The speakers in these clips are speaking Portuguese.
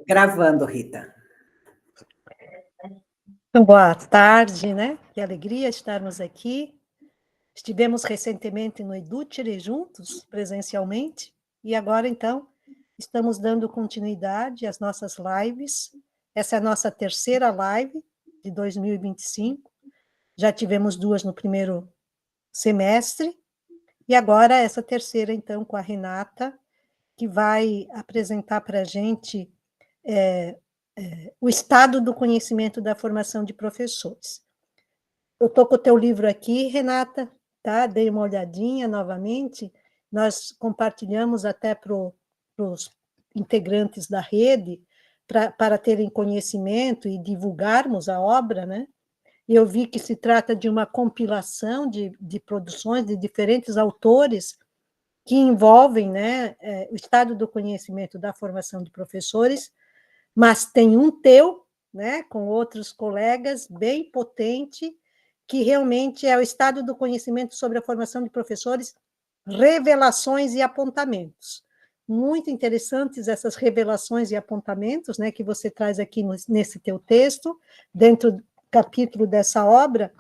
Gravando, Rita. Boa tarde, né? Que alegria estarmos aqui. Estivemos recentemente no Edutile juntos, presencialmente, e agora, então, estamos dando continuidade às nossas lives. Essa é a nossa terceira live de 2025. Já tivemos duas no primeiro semestre, e agora essa terceira, então, com a Renata, que vai apresentar para a gente o estado do conhecimento da formação de professores. Eu estou com o teu livro aqui, Renata, tá? Dei uma olhadinha novamente, nós compartilhamos até para os integrantes da rede, para terem conhecimento e divulgarmos a obra, né? E eu vi que se trata de uma compilação de produções de diferentes autores que envolvem, né, o estado do conhecimento da formação de professores, mas tem um teu, né, com outros colegas, bem potente, que realmente é o estado do conhecimento sobre a formação de professores, revelações e apontamentos. Muito interessantes essas revelações e apontamentos, né, que você traz aqui nesse teu texto, dentro do capítulo dessa obra,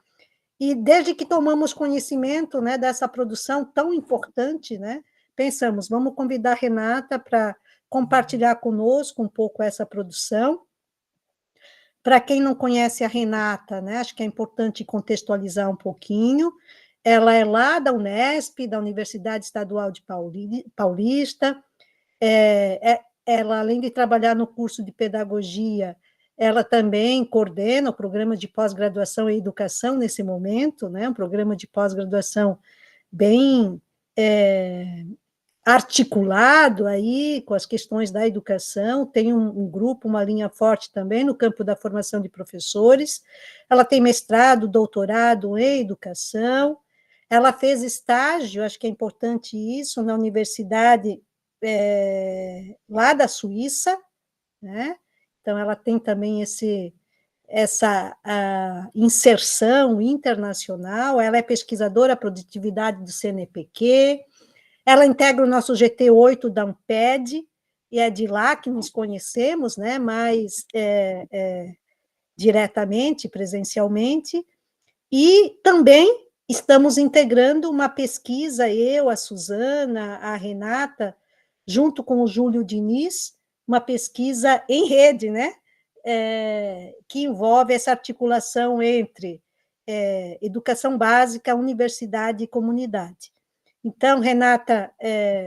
e desde que tomamos conhecimento, né, dessa produção tão importante, né, pensamos, vamos convidar a Renata para compartilhar conosco um pouco essa produção. Para quem não conhece a Renata, né, acho que é importante contextualizar um pouquinho. Ela é lá da Unesp, da Universidade Estadual de Paulista. Ela, além de trabalhar no curso de pedagogia, ela também coordena o programa de pós-graduação em educação nesse momento, né, um programa de pós-graduação bem articulado aí com as questões da educação, tem um grupo, uma linha forte também no campo da formação de professores. Ela tem mestrado, doutorado em educação. Ela fez estágio, acho que é importante isso, na universidade lá da Suíça, né? Então, ela tem também essa inserção internacional. Ela é pesquisadora produtividade do CNPq. Ela integra o nosso GT8 da Amped, e é de lá que nos conhecemos, né, mais diretamente, presencialmente, e também estamos integrando uma pesquisa, eu, a Suzana, a Renata, junto com o Júlio Diniz, uma pesquisa em rede, né, que envolve essa articulação entre educação básica, universidade e comunidade. Então, Renata,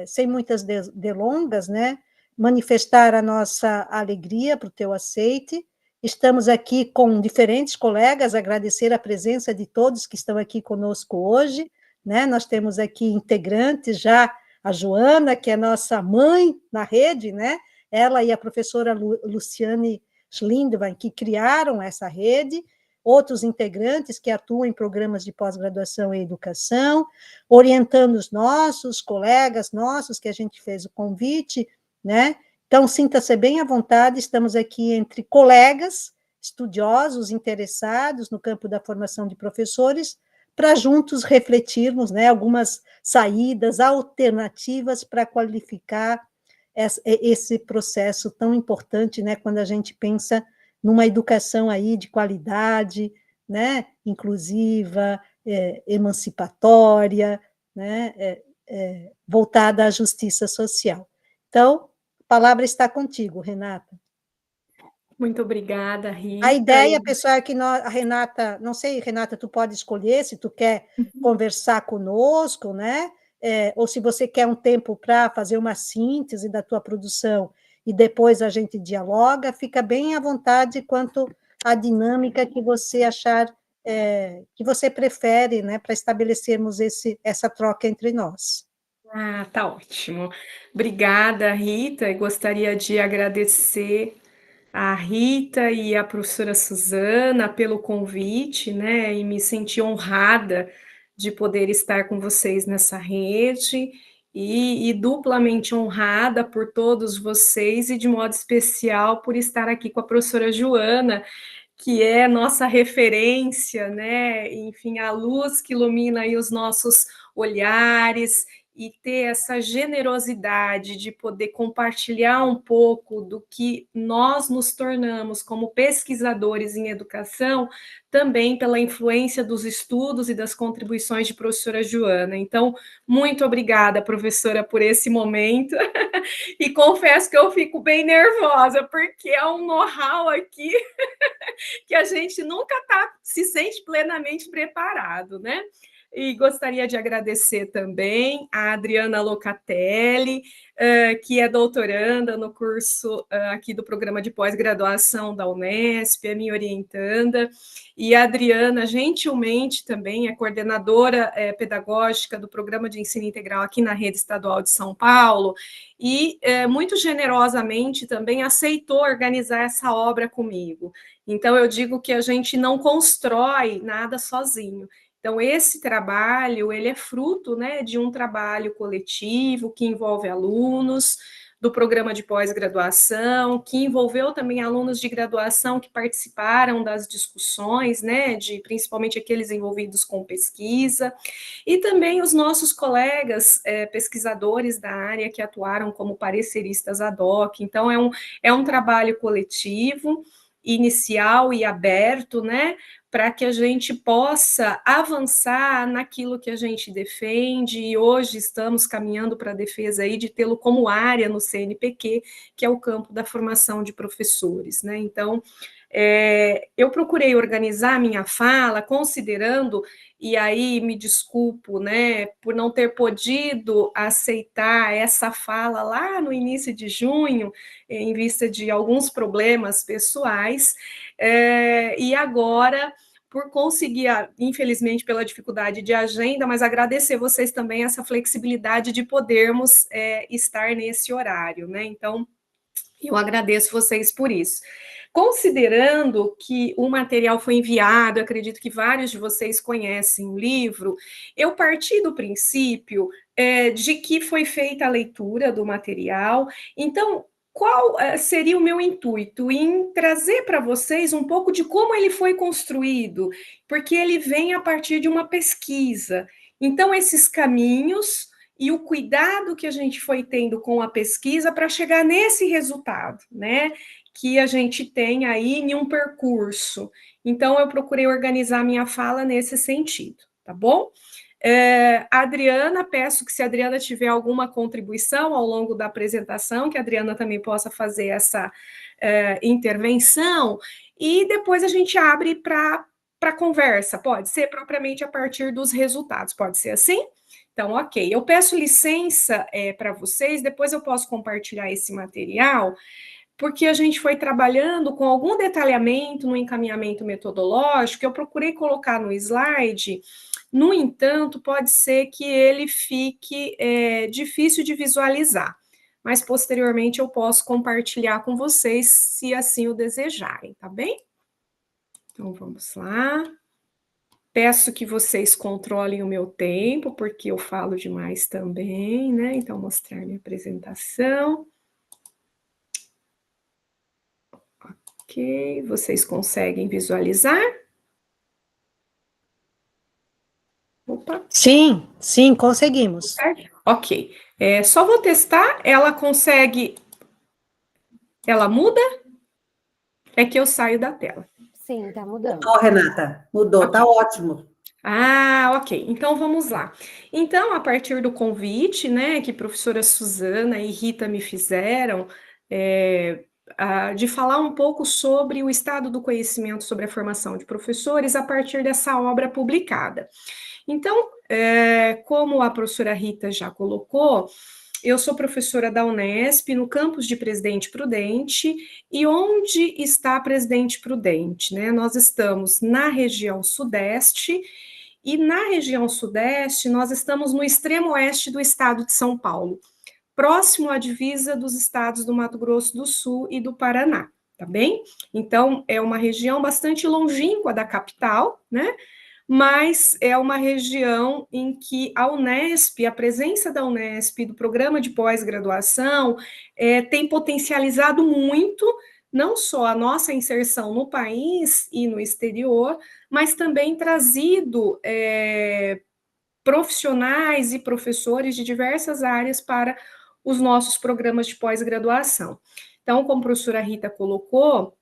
sem muitas delongas, né, manifestar a nossa alegria para o teu aceite. Estamos aqui com diferentes colegas, agradecer a presença de todos que estão aqui conosco hoje, né? Nós temos aqui integrantes já, a Joana, que é nossa mãe na rede, né? Ela e a professora Luciane Schlindwein, que criaram essa rede, outros integrantes que atuam em programas de pós-graduação em educação, orientando os nossos colegas nossos, que a gente fez o convite, né? Então, sinta-se bem à vontade, estamos aqui entre colegas, estudiosos, interessados no campo da formação de professores, para juntos refletirmos, né, algumas saídas, alternativas para qualificar esse processo tão importante, né, quando a gente pensa numa educação aí de qualidade, né, inclusiva, emancipatória, né, voltada à justiça social. Então, a palavra está contigo, Renata. Muito obrigada, Rita. A ideia, pessoal, é que a Renata, não sei, Renata, tu pode escolher se tu quer conversar conosco, né? Ou se você quer um tempo para fazer uma síntese da tua produção e depois a gente dialoga, fica bem à vontade quanto à dinâmica que você achar, que você prefere, né, para estabelecermos essa troca entre nós. Ah, tá ótimo. Obrigada, Rita, e gostaria de agradecer a Rita e a professora Suzana pelo convite, né, e me senti honrada de poder estar com vocês nessa rede, e duplamente honrada por todos vocês, e de modo especial por estar aqui com a professora Joana, que é nossa referência, né, enfim, a luz que ilumina aí os nossos olhares, e ter essa generosidade de poder compartilhar um pouco do que nós nos tornamos como pesquisadores em educação, também pela influência dos estudos e das contribuições de professora Joana. Então, muito obrigada, professora, por esse momento. E confesso que eu fico bem nervosa, porque é um know-how aqui que a gente nunca se sente plenamente preparado, né? E gostaria de agradecer também a Adriana Locatelli, que é doutoranda no curso aqui do programa de pós-graduação da Unesp, é minha orientanda, e a Adriana, gentilmente, também é coordenadora pedagógica do programa de ensino integral aqui na Rede Estadual de São Paulo, e muito generosamente também aceitou organizar essa obra comigo. Então, eu digo que a gente não constrói nada sozinho. Então, esse trabalho, ele é fruto, né, de um trabalho coletivo que envolve alunos do programa de pós-graduação, que envolveu também alunos de graduação que participaram das discussões, né, principalmente aqueles envolvidos com pesquisa, e também os nossos colegas pesquisadores da área que atuaram como pareceristas ad hoc. Então, é um trabalho coletivo, inicial e aberto, né, para que a gente possa avançar naquilo que a gente defende, e hoje estamos caminhando para a defesa aí de tê-lo como área no CNPq, que é o campo da formação de professores, né? Então, eu procurei organizar a minha fala considerando, e aí me desculpo, né, por não ter podido aceitar essa fala lá no início de junho, em vista de alguns problemas pessoais, e agora, por conseguir, infelizmente pela dificuldade de agenda, mas agradecer vocês também essa flexibilidade de podermos estar nesse horário, né? Então, eu agradeço vocês por isso. Considerando que o material foi enviado, eu acredito que vários de vocês conhecem o livro, eu parti do princípio de que foi feita a leitura do material. Então, qual seria o meu intuito? Em trazer para vocês um pouco de como ele foi construído, porque ele vem a partir de uma pesquisa. Então, esses caminhos e o cuidado que a gente foi tendo com a pesquisa para chegar nesse resultado, né? Que a gente tem aí em um percurso. Então, eu procurei organizar minha fala nesse sentido, tá bom? Adriana, peço que se a Adriana tiver alguma contribuição ao longo da apresentação, que a Adriana também possa fazer essa intervenção, e depois a gente abre para conversa, pode ser propriamente a partir dos resultados, pode ser assim? Então, ok, eu peço licença para vocês, depois eu posso compartilhar esse material, porque a gente foi trabalhando com algum detalhamento no encaminhamento metodológico, eu procurei colocar no slide, no entanto, pode ser que ele fique difícil de visualizar, mas posteriormente eu posso compartilhar com vocês, se assim o desejarem, tá bem? Então, vamos lá. Peço que vocês controlem o meu tempo, porque eu falo demais também, né? Então, mostrar minha apresentação. Ok, vocês conseguem visualizar? Opa. Sim, sim, conseguimos. Ok, só vou testar, ela consegue... Ela muda? É que eu saio da tela. Sim, tá mudando. Mudou, Renata, mudou, okay. Tá ótimo. Ah, ok, então vamos lá. Então, a partir do convite, né, que a professora Suzana e Rita me fizeram, de falar um pouco sobre o estado do conhecimento sobre a formação de professores a partir dessa obra publicada. Então, como a professora Rita já colocou, eu sou professora da Unesp, no campus de Presidente Prudente, e onde está Presidente Prudente, né? Nós estamos na região sudeste, e na região sudeste nós estamos no extremo oeste do estado de São Paulo, próximo à divisa dos estados do Mato Grosso do Sul e do Paraná, tá bem? Então, é uma região bastante longínqua da capital, né? Mas é uma região em que a Unesp, a presença da Unesp, do programa de pós-graduação, tem potencializado muito, não só a nossa inserção no país e no exterior, mas também trazido profissionais e professores de diversas áreas para os nossos programas de pós-graduação. Então, como a professora Rita colocou,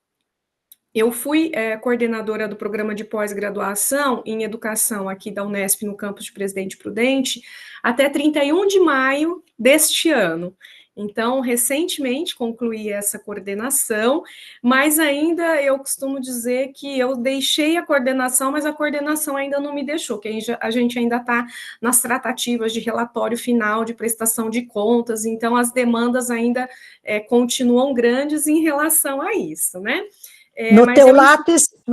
eu fui coordenadora do programa de pós-graduação em educação aqui da Unesp, no campus de Presidente Prudente, até 31 de maio deste ano. Então, recentemente concluí essa coordenação, mas ainda eu costumo dizer que eu deixei a coordenação, mas a coordenação ainda não me deixou, que a gente ainda está nas tratativas de relatório final, de prestação de contas, então as demandas ainda continuam grandes em relação a isso, né? No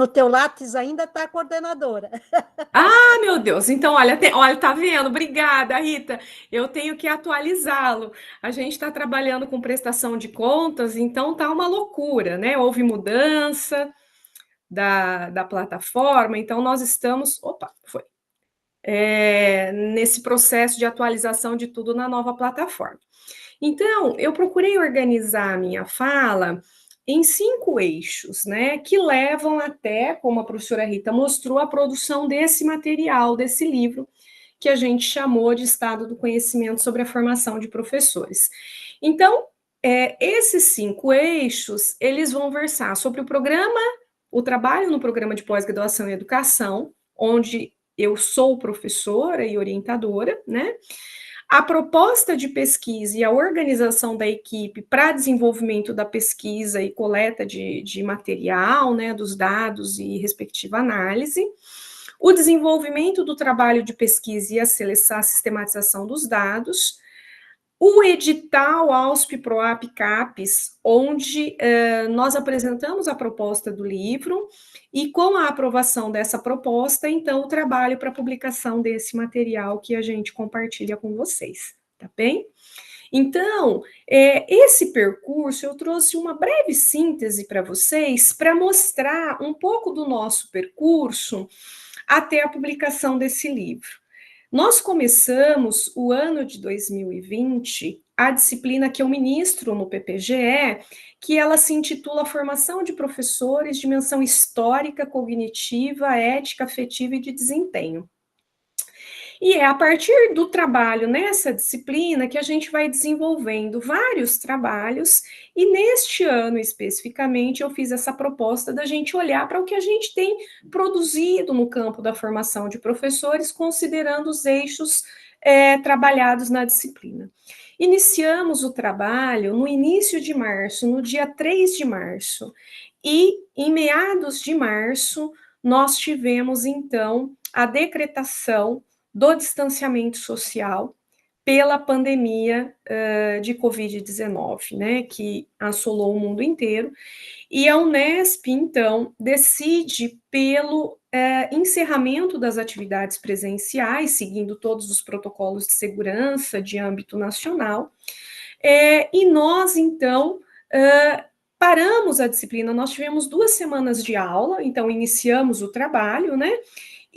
teu Lattes ainda está coordenadora. Ah, meu Deus, então, olha, tá vendo? Obrigada, Rita. Eu tenho que atualizá-lo. A gente está trabalhando com prestação de contas, então tá uma loucura, né? Houve mudança da plataforma, então nós estamos. Opa, foi. Nesse processo de atualização de tudo na nova plataforma. Então, eu procurei organizar a minha fala em 5 eixos, né, que levam até, como a professora Rita mostrou, a produção desse material, desse livro, que a gente chamou de Estado do Conhecimento sobre a Formação de Professores. Então, esses 5 eixos, eles vão versar sobre o trabalho no programa de pós-graduação em educação, onde eu sou professora e orientadora, né, a proposta de pesquisa e a organização da equipe para desenvolvimento da pesquisa e coleta de material, né, dos dados e respectiva análise, o desenvolvimento do trabalho de pesquisa e a sistematização dos dados, o edital AUSP PROAP CAPES, onde nós apresentamos a proposta do livro, e com a aprovação dessa proposta, então, o trabalho para publicação desse material que a gente compartilha com vocês, tá bem? Então, esse percurso, eu trouxe uma breve síntese para vocês, para mostrar um pouco do nosso percurso até a publicação desse livro. Nós começamos o ano de 2020, a disciplina que eu ministro no PPGE, que ela se intitula Formação de Professores, Dimensão Histórica, Cognitiva, Ética, Afetiva e de Desempenho. E é a partir do trabalho nessa disciplina que a gente vai desenvolvendo vários trabalhos, e neste ano especificamente eu fiz essa proposta da gente olhar para o que a gente tem produzido no campo da formação de professores, considerando os eixos trabalhados na disciplina. Iniciamos o trabalho no início de março, no dia 3 de março, e em meados de março nós tivemos então a decretação do distanciamento social pela pandemia de Covid-19, né, que assolou o mundo inteiro, e a Unesp, então, decide pelo encerramento das atividades presenciais, seguindo todos os protocolos de segurança de âmbito nacional, e nós, então, paramos a disciplina. Nós tivemos 2 semanas de aula, então iniciamos o trabalho, né,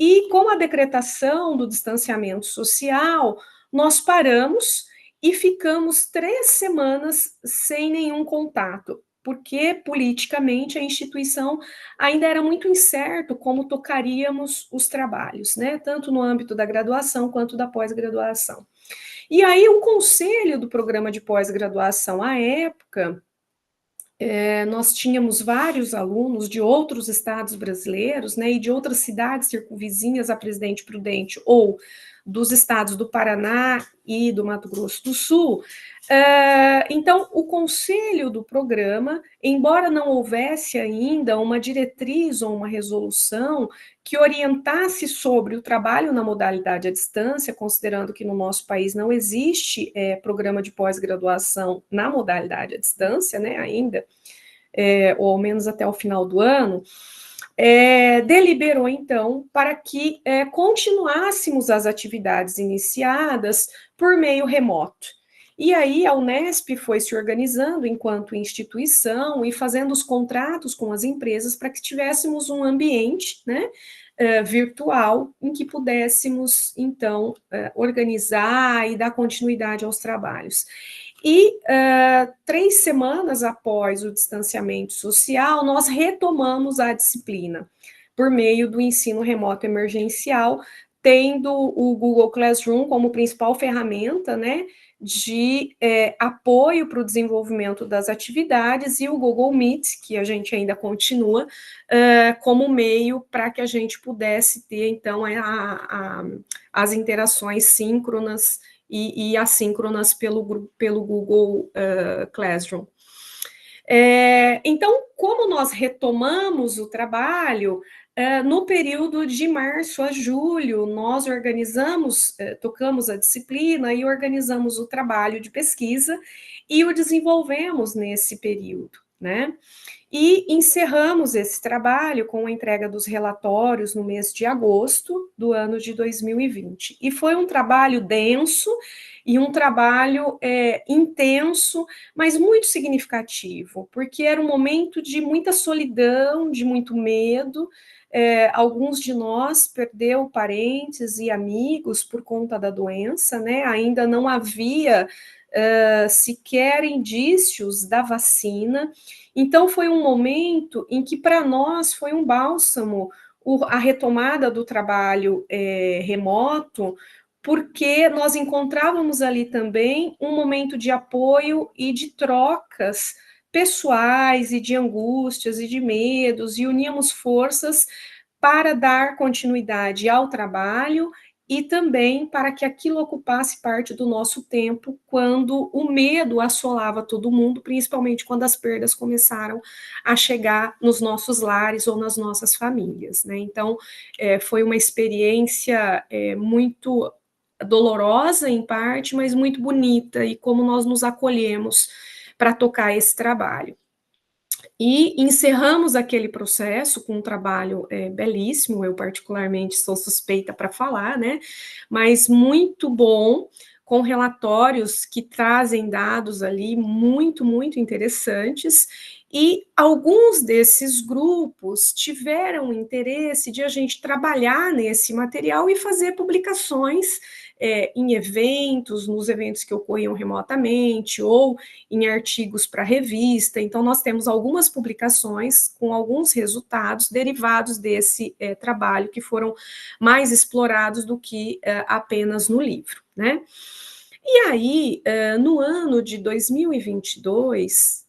e com a decretação do distanciamento social, nós paramos e ficamos 3 semanas sem nenhum contato, porque politicamente a instituição ainda era muito incerto como tocaríamos os trabalhos, né, tanto no âmbito da graduação quanto da pós-graduação. E aí o conselho do programa de pós-graduação à época, nós tínhamos vários alunos de outros estados brasileiros, né, e de outras cidades circunvizinhas a Presidente Prudente, ou dos estados do Paraná e do Mato Grosso do Sul. Então, o conselho do programa, embora não houvesse ainda uma diretriz ou uma resolução que orientasse sobre o trabalho na modalidade à distância, considerando que no nosso país não existe programa de pós-graduação na modalidade à distância, né, ainda, ou ao menos até o final do ano, deliberou, então, para que continuássemos as atividades iniciadas por meio remoto. E aí a Unesp foi se organizando enquanto instituição e fazendo os contratos com as empresas para que tivéssemos um ambiente, né, virtual em que pudéssemos, então, organizar e dar continuidade aos trabalhos. E 3 semanas após o distanciamento social, nós retomamos a disciplina por meio do ensino remoto emergencial, tendo o Google Classroom como principal ferramenta, né, de apoio para o desenvolvimento das atividades, e o Google Meet, que a gente ainda continua, como meio para que a gente pudesse ter, então, as interações síncronas e assíncronas pelo Google Classroom. Então, como nós retomamos o trabalho, no período de março a julho, nós tocamos a disciplina e organizamos o trabalho de pesquisa e o desenvolvemos nesse período, né? E encerramos esse trabalho com a entrega dos relatórios no mês de agosto do ano de 2020. E foi um trabalho denso e um trabalho intenso, mas muito significativo, porque era um momento de muita solidão, de muito medo. Alguns de nós perdeu parentes e amigos por conta da doença, né? Ainda não havia sequer indícios da vacina. Então, foi um momento em que, para nós, foi um bálsamo a retomada do trabalho remoto, porque nós encontrávamos ali também um momento de apoio e de trocas pessoais e de angústias e de medos, e uníamos forças para dar continuidade ao trabalho e também para que aquilo ocupasse parte do nosso tempo quando o medo assolava todo mundo, principalmente quando as perdas começaram a chegar nos nossos lares ou nas nossas famílias, né? Então, foi uma experiência muito dolorosa em parte, mas muito bonita, e como nós nos acolhemos para tocar esse trabalho. E encerramos aquele processo com um trabalho belíssimo, eu particularmente sou suspeita para falar, né? Mas muito bom, com relatórios que trazem dados ali muito, muito interessantes, e alguns desses grupos tiveram interesse de a gente trabalhar nesse material e fazer publicações em eventos, nos eventos que ocorriam remotamente, ou em artigos para revista. Então, nós temos algumas publicações com alguns resultados derivados desse trabalho, que foram mais explorados do que apenas no livro, né? E aí, no ano de 2022,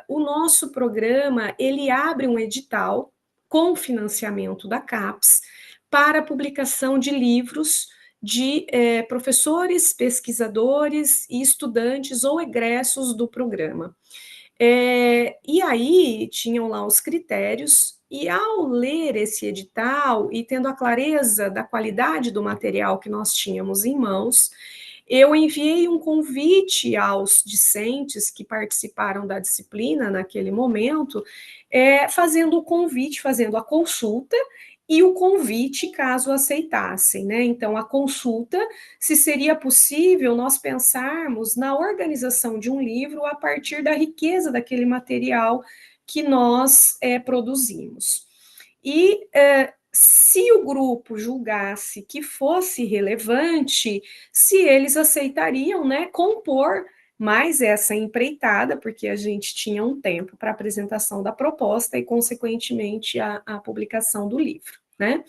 o nosso programa, ele abre um edital com financiamento da CAPES para a publicação de livros de professores, pesquisadores e estudantes ou egressos do programa. E aí tinham lá os critérios, e ao ler esse edital e tendo a clareza da qualidade do material que nós tínhamos em mãos, eu enviei um convite aos discentes que participaram da disciplina naquele momento, fazendo o convite, fazendo a consulta, e o convite caso aceitassem, né? Então, a consulta, se seria possível nós pensarmos na organização de um livro a partir da riqueza daquele material que nós produzimos. E se o grupo julgasse que fosse relevante, se eles aceitariam, né, compor mais essa empreitada, porque a gente tinha um tempo para a apresentação da proposta e, consequentemente, a publicação do livro, né?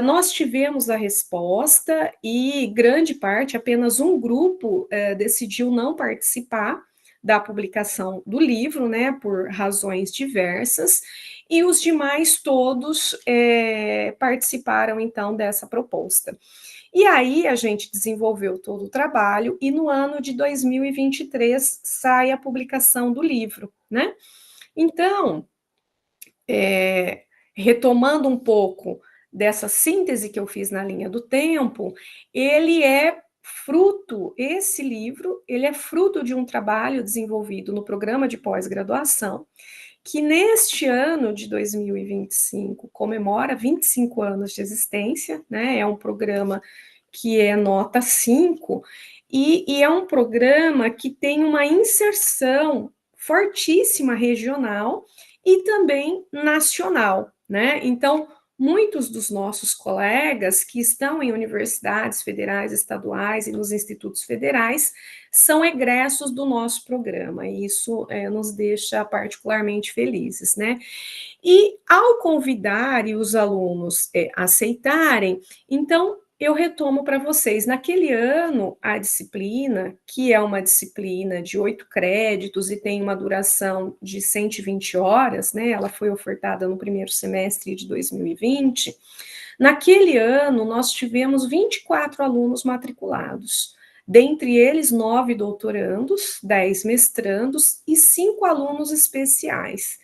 Nós tivemos a resposta e grande parte, apenas um grupo decidiu não participar da publicação do livro, né, por razões diversas, e os demais todos participaram, então, dessa proposta. E aí a gente desenvolveu todo o trabalho, e no ano de 2023 sai a publicação do livro, né? Então, retomando um pouco dessa síntese que eu fiz na linha do tempo, esse livro, ele é fruto de um trabalho desenvolvido no programa de pós-graduação, que neste ano de 2025 comemora 25 anos de existência, né? É um programa que é nota 5, e é um programa que tem uma inserção fortíssima regional e também nacional, né? Então, muitos dos nossos colegas que estão em universidades federais, estaduais e nos institutos federais são egressos do nosso programa, e isso nos deixa particularmente felizes, né? E ao convidar e os alunos aceitarem, então eu retomo para vocês. Naquele ano, a disciplina, que é uma disciplina de 8 créditos e tem uma duração de 120 horas, né? Ela foi ofertada no primeiro semestre de 2020. Naquele ano, nós tivemos 24 alunos matriculados. Dentre eles, 9 doutorandos, 10 mestrandos e 5 alunos especiais.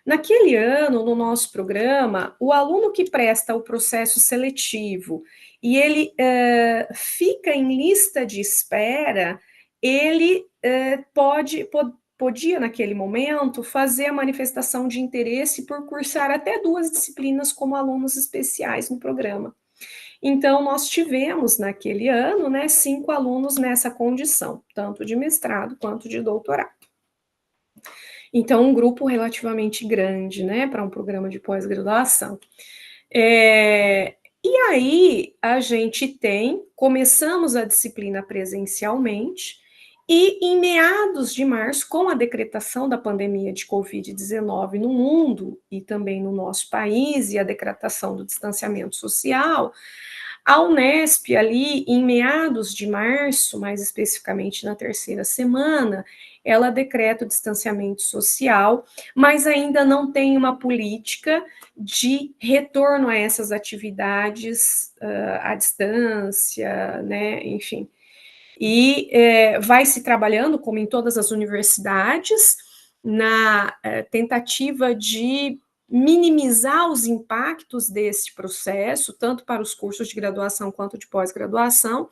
Naquele ano, no nosso programa, o aluno que presta o processo seletivo e ele fica em lista de espera, ele podia, naquele momento, fazer a manifestação de interesse por cursar até 2 disciplinas como alunos especiais no programa. Então, nós tivemos, naquele ano, 5 alunos nessa condição, tanto de mestrado quanto de doutorado. Então, um grupo relativamente grande, né, para um programa de pós-graduação. E aí, a gente começamos a disciplina presencialmente, e em meados de março, com a decretação da pandemia de Covid-19 no mundo e também no nosso país, e a decretação do distanciamento social, a Unesp, ali em meados de março, mais especificamente na 3ª semana, ela decreta o distanciamento social, mas ainda não tem uma política de retorno a essas atividades à distância, né, enfim. E vai se trabalhando, como em todas as universidades, na tentativa de minimizar os impactos desse processo, tanto para os cursos de graduação quanto de pós-graduação,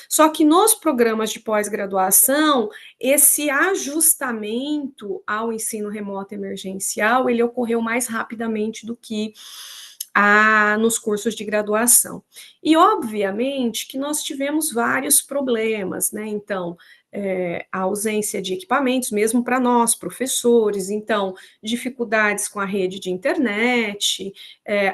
só que nos programas de pós-graduação, esse ajustamento ao ensino remoto emergencial, ele ocorreu mais rapidamente do que nos cursos de graduação. E, obviamente, que nós tivemos vários problemas, né? Então, a ausência de equipamentos, mesmo para nós, professores, então, dificuldades com a rede de internet,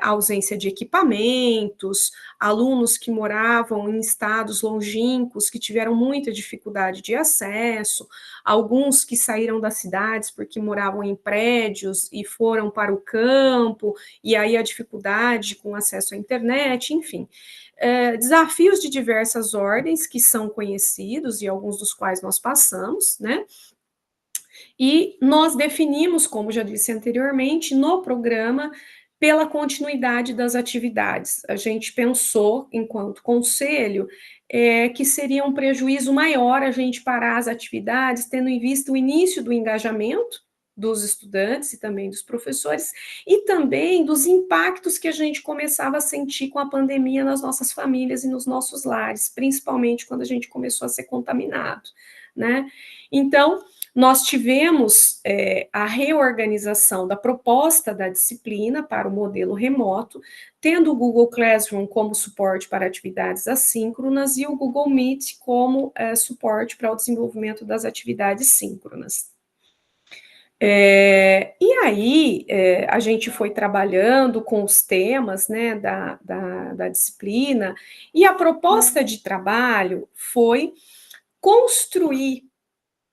ausência de equipamentos, alunos que moravam em estados longínquos, que tiveram muita dificuldade de acesso, alguns que saíram das cidades porque moravam em prédios e foram para o campo, e aí a dificuldade com acesso à internet, enfim. Desafios de diversas ordens que são conhecidos e alguns dos quais nós passamos, né? E nós definimos, como já disse anteriormente, no programa, pela continuidade das atividades. A gente pensou, enquanto conselho, que seria um prejuízo maior a gente parar as atividades, tendo em vista o início do engajamento dos estudantes e também dos professores, e também dos impactos que a gente começava a sentir com a pandemia nas nossas famílias e nos nossos lares, principalmente quando a gente começou a ser contaminado, né? Então, nós tivemos a reorganização da proposta da disciplina para o modelo remoto, tendo o Google Classroom como suporte para atividades assíncronas e o Google Meet como suporte para o desenvolvimento das atividades síncronas. E aí, a gente foi trabalhando com os temas, né, da disciplina, e a proposta de trabalho foi construir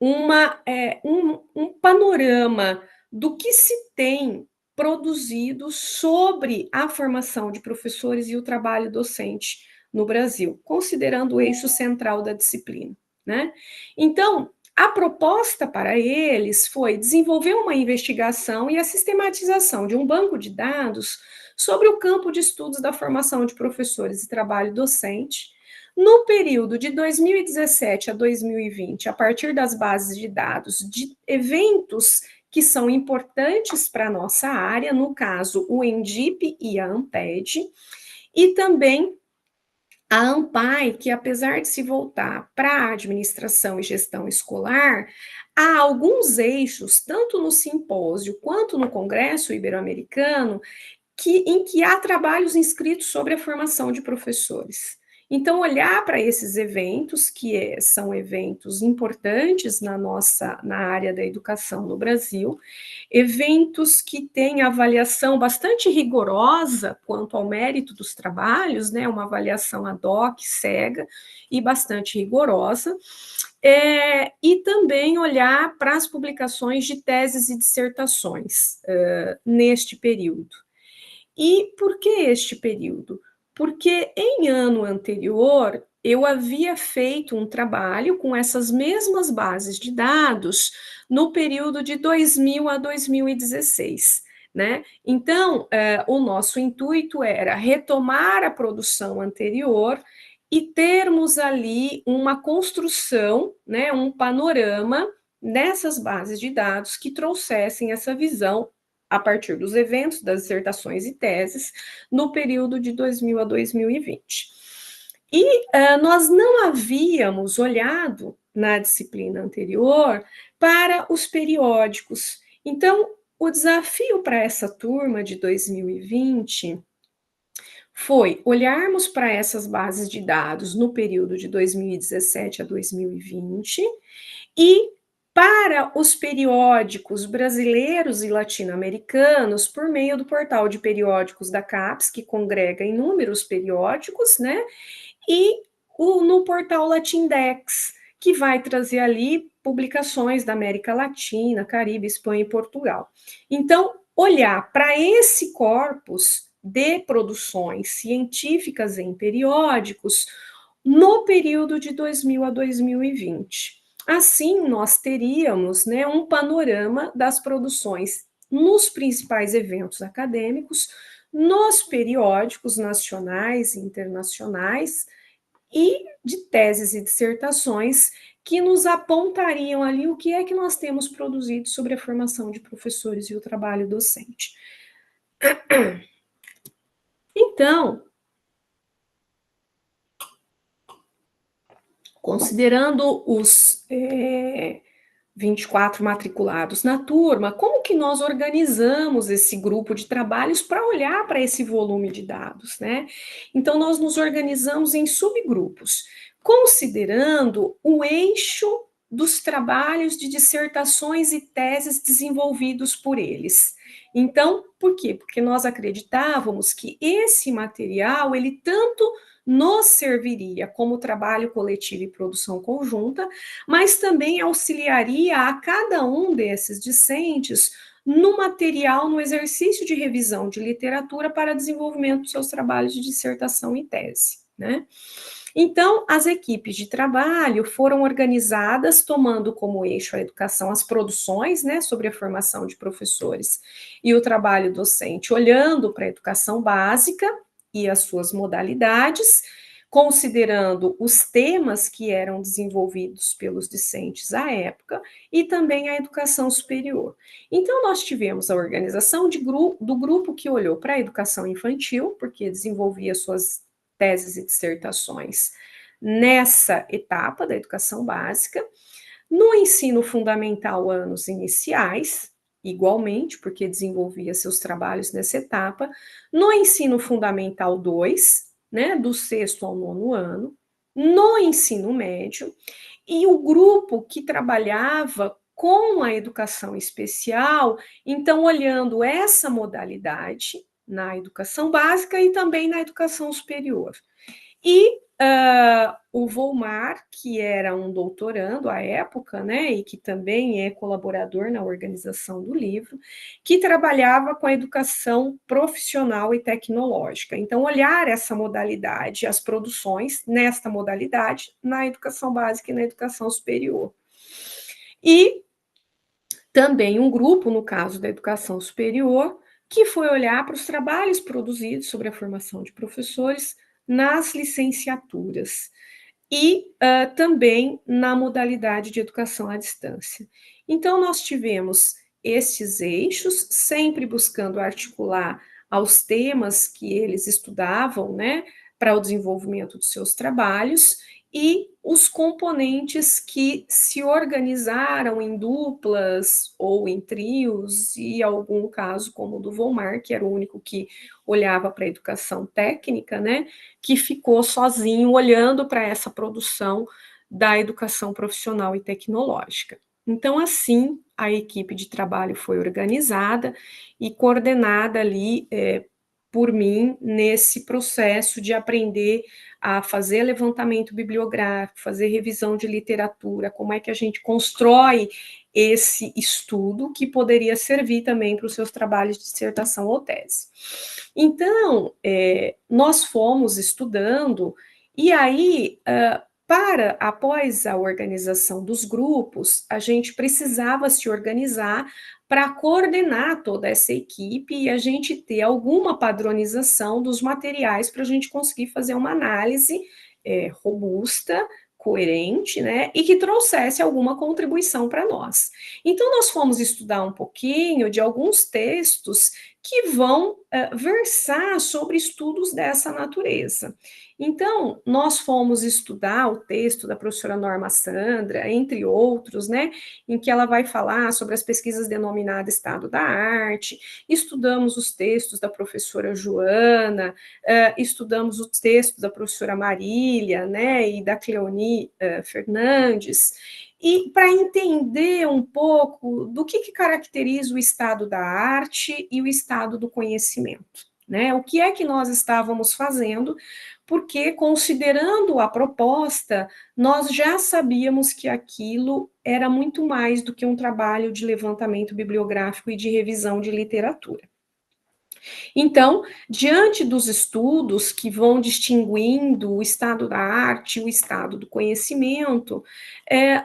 um panorama do que se tem produzido sobre a formação de professores e o trabalho docente no Brasil, considerando o eixo central da disciplina, né? Então, a proposta para eles foi desenvolver uma investigação e a sistematização de um banco de dados sobre o campo de estudos da formação de professores e trabalho docente, no período de 2017 a 2020, a partir das bases de dados de eventos que são importantes para a nossa área, no caso, o ENDIP e a ANPED, e também a ANPAI, que apesar de se voltar para a administração e gestão escolar, há alguns eixos, tanto no simpósio quanto no Congresso Ibero-Americano, em que há trabalhos inscritos sobre a formação de professores. Então, olhar para esses eventos, que são eventos importantes na área da educação no Brasil, eventos que têm avaliação bastante rigorosa quanto ao mérito dos trabalhos, né, uma avaliação ad hoc, cega e bastante rigorosa, e também olhar para as publicações de teses e dissertações neste período. E por que este período? Porque em ano anterior eu havia feito um trabalho com essas mesmas bases de dados no período de 2000 a 2016. Né? Então, o nosso intuito era retomar a produção anterior e termos ali uma construção, né, um panorama nessas bases de dados que trouxessem essa visão a partir dos eventos, das dissertações e teses, no período de 2000 a 2020. Nós não havíamos olhado na disciplina anterior para os periódicos. Então, o desafio para essa turma de 2020 foi olharmos para essas bases de dados no período de 2017 a 2020 e para os periódicos brasileiros e latino-americanos por meio do portal de periódicos da CAPES, que congrega inúmeros periódicos, né? E no portal Latindex, que vai trazer ali publicações da América Latina, Caribe, Espanha e Portugal. Então, olhar para esse corpus de produções científicas em periódicos no período de 2000 a 2020. Assim, nós teríamos, né, um panorama das produções nos principais eventos acadêmicos, nos periódicos nacionais e internacionais, e de teses e dissertações que nos apontariam ali o que é que nós temos produzido sobre a formação de professores e o trabalho docente. Então, considerando os 24 matriculados na turma, como que nós organizamos esse grupo de trabalhos para olhar para esse volume de dados, né? Então, nós nos organizamos em subgrupos, considerando o eixo dos trabalhos de dissertações e teses desenvolvidos por eles. Então, por quê? Porque nós acreditávamos que esse material, ele tanto nos serviria como trabalho coletivo e produção conjunta, mas também auxiliaria a cada um desses discentes no material, no exercício de revisão de literatura para desenvolvimento dos seus trabalhos de dissertação e tese, né? Então, as equipes de trabalho foram organizadas tomando como eixo a educação, as produções, né, sobre a formação de professores e o trabalho docente, olhando para a educação básica e as suas modalidades, considerando os temas que eram desenvolvidos pelos discentes à época e também a educação superior. Então, nós tivemos a organização do grupo que olhou para a educação infantil, porque desenvolvia suas teses e dissertações nessa etapa da educação básica, no ensino fundamental, anos iniciais, igualmente, porque desenvolvia seus trabalhos nessa etapa, no ensino fundamental 2, né, do 6º ao 9º ano, no ensino médio, e o grupo que trabalhava com a educação especial, então olhando essa modalidade na educação básica e também na educação superior. E o Volmar, que era um doutorando à época, né, e que também é colaborador na organização do livro, que trabalhava com a educação profissional e tecnológica. Então, olhar essa modalidade, as produções nesta modalidade, na educação básica e na educação superior. E também um grupo, no caso da educação superior, que foi olhar para os trabalhos produzidos sobre a formação de professores nas licenciaturas e também na modalidade de educação à distância. Então, nós tivemos estes eixos, sempre buscando articular aos temas que eles estudavam, né, para o desenvolvimento dos seus trabalhos, e os componentes que se organizaram em duplas ou em trios, e algum caso, como o do Volmar, que era o único que olhava para a educação técnica, né, que ficou sozinho olhando para essa produção da educação profissional e tecnológica. Então, assim, a equipe de trabalho foi organizada e coordenada ali por mim nesse processo de aprender a fazer levantamento bibliográfico, fazer revisão de literatura, como é que a gente constrói esse estudo que poderia servir também para os seus trabalhos de dissertação ou tese. Então, nós fomos estudando, e aí, após a organização dos grupos, a gente precisava se organizar para coordenar toda essa equipe e a gente ter alguma padronização dos materiais para a gente conseguir fazer uma análise robusta, coerente, né, e que trouxesse alguma contribuição para nós. Então, nós fomos estudar um pouquinho de alguns textos que vão versar sobre estudos dessa natureza. Então, nós fomos estudar o texto da professora Norma Sandra, entre outros, né, em que ela vai falar sobre as pesquisas denominadas Estado da Arte, estudamos os textos da professora Joana, estudamos os textos da professora Marília, né, e da Cleoni Fernandes, e para entender um pouco do que caracteriza o estado da arte e o estado do conhecimento, né, o que é que nós estávamos fazendo, porque, considerando a proposta, nós já sabíamos que aquilo era muito mais do que um trabalho de levantamento bibliográfico e de revisão de literatura. Então, diante dos estudos que vão distinguindo o estado da arte e o estado do conhecimento,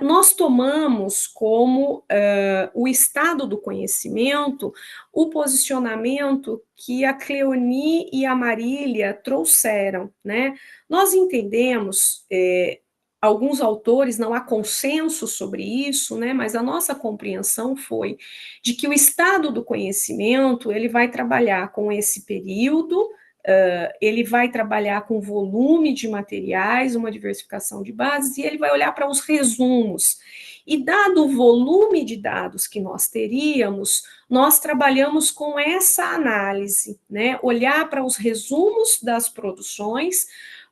nós tomamos como o estado do conhecimento o posicionamento que a Cleoni e a Marília trouxeram, né? Nós entendemos, alguns autores, não há consenso sobre isso, né? Mas a nossa compreensão foi de que o estado do conhecimento ele vai trabalhar com esse período, ele vai trabalhar com volume de materiais, uma diversificação de bases, e ele vai olhar para os resumos. E dado o volume de dados que nós teríamos, nós trabalhamos com essa análise, né? Olhar para os resumos das produções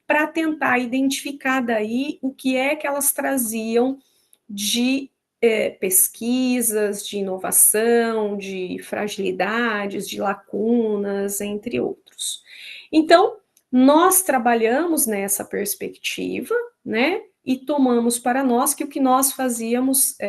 para tentar identificar daí o que é que elas traziam de pesquisas, de inovação, de fragilidades, de lacunas, entre outros. Então, nós trabalhamos nessa perspectiva, né, e tomamos para nós que o que nós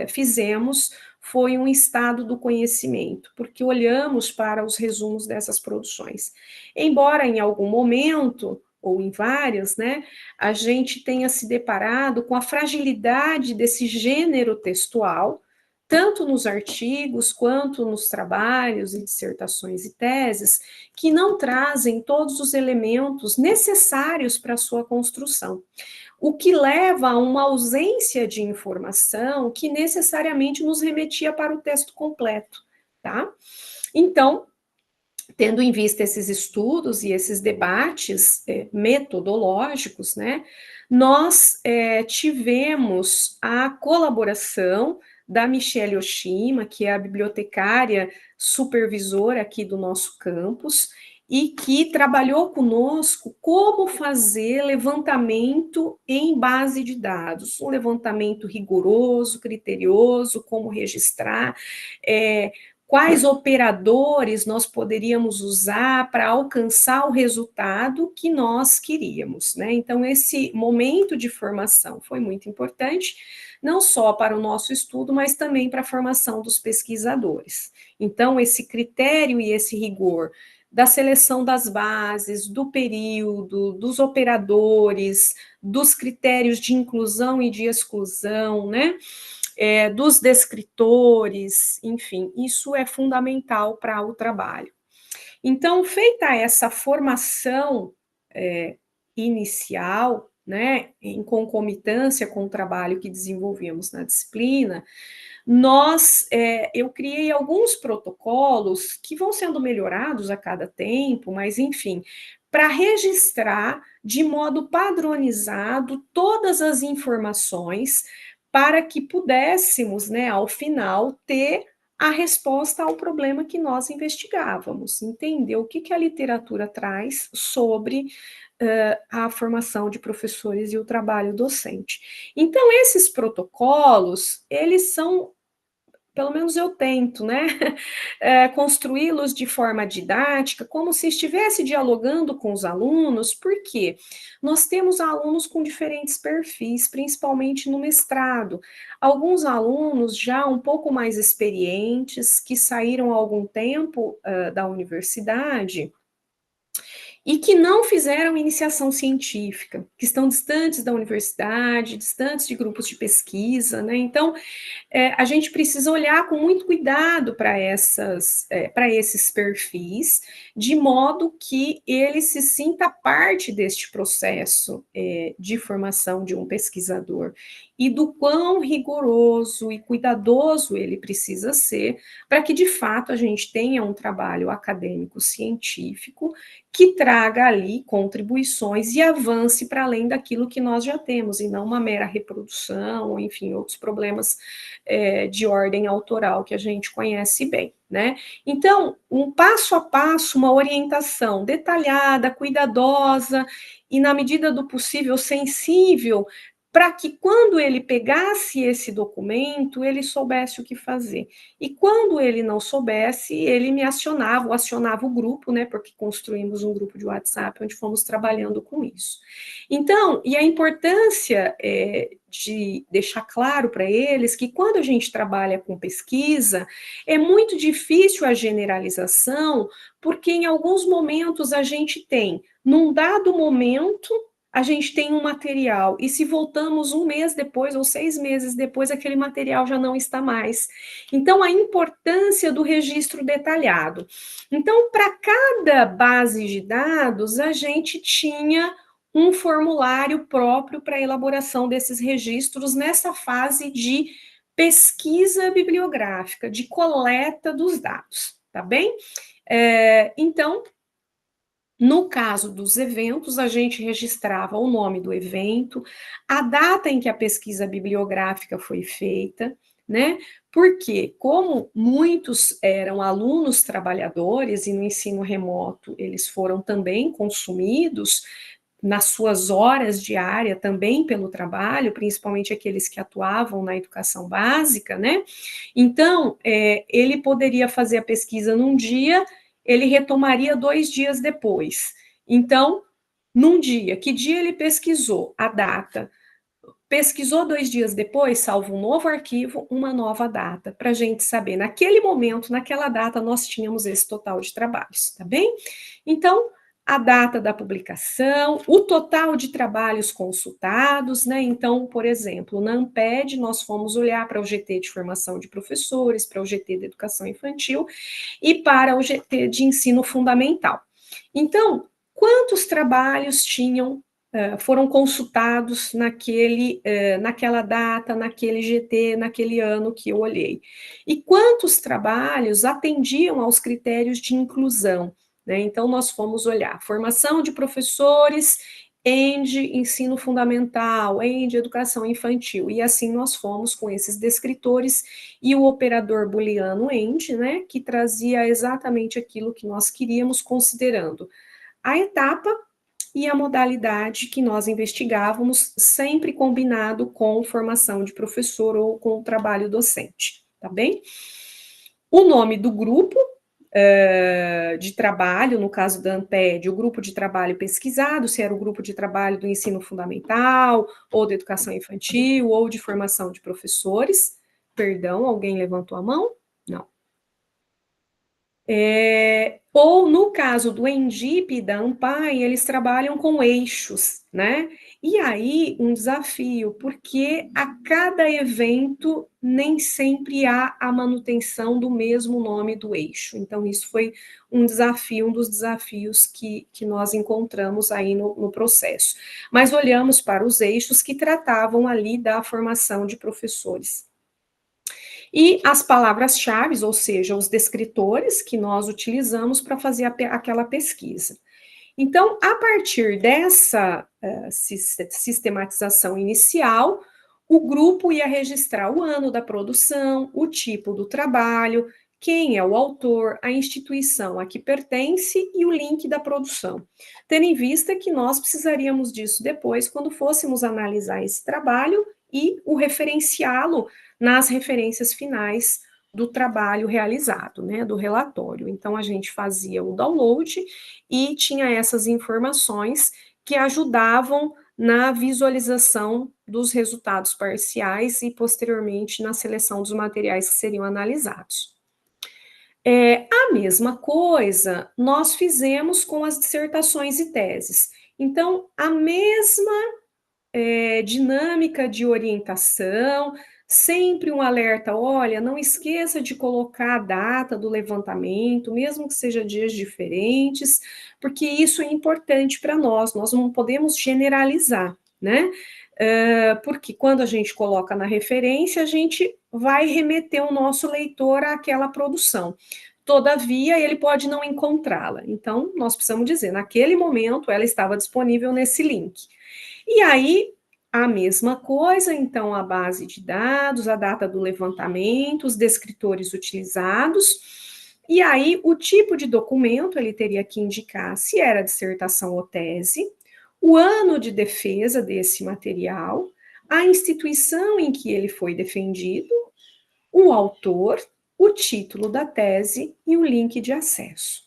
fizemos foi um estado do conhecimento, porque olhamos para os resumos dessas produções. Embora em algum momento, ou em várias, né, a gente tenha se deparado com a fragilidade desse gênero textual, tanto nos artigos quanto nos trabalhos e dissertações e teses, que não trazem todos os elementos necessários para a sua construção, o que leva a uma ausência de informação que necessariamente nos remetia para o texto completo, tá? Então, tendo em vista esses estudos e esses debates metodológicos, né, nós tivemos a colaboração da Michelle Oshima, que é a bibliotecária supervisora aqui do nosso campus, e que trabalhou conosco como fazer levantamento em base de dados, um levantamento rigoroso, criterioso, como registrar, quais operadores nós poderíamos usar para alcançar o resultado que nós queríamos, né? Então, esse momento de formação foi muito importante, não só para o nosso estudo, mas também para a formação dos pesquisadores. Então, esse critério e esse rigor da seleção das bases, do período, dos operadores, dos critérios de inclusão e de exclusão, né? Dos descritores, enfim, isso é fundamental para o trabalho. Então, feita essa formação inicial, né, em concomitância com o trabalho que desenvolvemos na disciplina, eu criei alguns protocolos que vão sendo melhorados a cada tempo, mas enfim, para registrar de modo padronizado todas as informações para que pudéssemos, né, ao final, ter a resposta ao problema que nós investigávamos, entender o que a literatura traz sobre a formação de professores e o trabalho docente. Então, esses protocolos, eles são, pelo menos eu tento, né, construí-los de forma didática, como se estivesse dialogando com os alunos, porque nós temos alunos com diferentes perfis, principalmente no mestrado. Alguns alunos já um pouco mais experientes, que saíram há algum tempo da universidade, e que não fizeram iniciação científica, que estão distantes da universidade, distantes de grupos de pesquisa, né? Então, a gente precisa olhar com muito cuidado para esses perfis, de modo que ele se sinta parte deste processo de formação de um pesquisador, e do quão rigoroso e cuidadoso ele precisa ser, para que, de fato, a gente tenha um trabalho acadêmico científico que traga ali contribuições e avance para além daquilo que nós já temos, e não uma mera reprodução, ou, enfim, outros problemas de ordem autoral que a gente conhece bem, né? Então, um passo a passo, uma orientação detalhada, cuidadosa e, na medida do possível, sensível, para que quando ele pegasse esse documento, ele soubesse o que fazer. E quando ele não soubesse, ele me acionava, ou acionava o grupo, né? Porque construímos um grupo de WhatsApp onde fomos trabalhando com isso. Então, e a importância de deixar claro para eles que quando a gente trabalha com pesquisa, é muito difícil a generalização, porque em alguns momentos a gente tem, num dado momento, a gente tem um material, e se voltamos um mês depois ou 6 meses depois, aquele material já não está mais. Então, a importância do registro detalhado. Então, para cada base de dados, a gente tinha um formulário próprio para a elaboração desses registros nessa fase de pesquisa bibliográfica, de coleta dos dados, tá bem? Então, no caso dos eventos, a gente registrava o nome do evento, a data em que a pesquisa bibliográfica foi feita, né? Porque, como muitos eram alunos trabalhadores e no ensino remoto eles foram também consumidos nas suas horas diárias também pelo trabalho, principalmente aqueles que atuavam na educação básica, né? Então, ele poderia fazer a pesquisa num dia, ele retomaria 2 dias depois. Então, num dia, que dia ele pesquisou? A data. Pesquisou 2 dias depois, salva um novo arquivo, uma nova data, para a gente saber, naquele momento, naquela data, nós tínhamos esse total de trabalhos, tá bem? Então, a data da publicação, o total de trabalhos consultados, né? Então, por exemplo, na Amped, nós fomos olhar para o GT de formação de professores, para o GT de educação infantil e para o GT de ensino fundamental. Então, quantos trabalhos foram consultados naquela data, naquele GT, naquele ano que eu olhei? E quantos trabalhos atendiam aos critérios de inclusão? Né? Então, nós fomos olhar formação de professores, END, ensino fundamental, END, educação infantil, e assim nós fomos com esses descritores e o operador booleano END, né, que trazia exatamente aquilo que nós queríamos, considerando a etapa e a modalidade que nós investigávamos, sempre combinado com formação de professor ou com o trabalho docente, tá bem? O nome do grupo de trabalho, no caso da Amped, o grupo de trabalho pesquisado, se era o grupo de trabalho do ensino fundamental, ou da educação infantil, ou de formação de professores. Perdão, alguém levantou a mão? Não. Ou no caso do ENDIP e da AMPAI, eles trabalham com eixos, né? E aí, um desafio, porque a cada evento nem sempre há a manutenção do mesmo nome do eixo. Então, isso foi um desafio, um dos desafios que nós encontramos aí no processo. Mas olhamos para os eixos que tratavam ali da formação de professores. e as palavras-chave, ou seja, os descritores que nós utilizamos para fazer aquela pesquisa. Então, a partir dessa sistematização inicial, o grupo ia registrar o ano da produção, o tipo do trabalho, quem é o autor, a instituição a que pertence e o link da produção. Tendo em vista que nós precisaríamos disso depois, quando fôssemos analisar esse trabalho e o referenciá-lo nas referências finais do trabalho realizado, né, do relatório. Então, a gente fazia o download e tinha essas informações que ajudavam na visualização dos resultados parciais e, posteriormente, na seleção dos materiais que seriam analisados. A mesma coisa nós fizemos com as dissertações e teses. Então, a mesma dinâmica de orientação, sempre um alerta, olha, não esqueça de colocar a data do levantamento, mesmo que seja dias diferentes, porque isso é importante para nós não podemos generalizar, né? Porque quando a gente coloca na referência, a gente vai remeter o nosso leitor àquela produção. Todavia, ele pode não encontrá-la. Então, nós precisamos dizer, naquele momento, ela estava disponível nesse link. E aí, a mesma coisa, então, a base de dados, a data do levantamento, os descritores utilizados, e aí o tipo de documento, ele teria que indicar se era dissertação ou tese, o ano de defesa desse material, a instituição em que ele foi defendido, o autor, o título da tese e o link de acesso.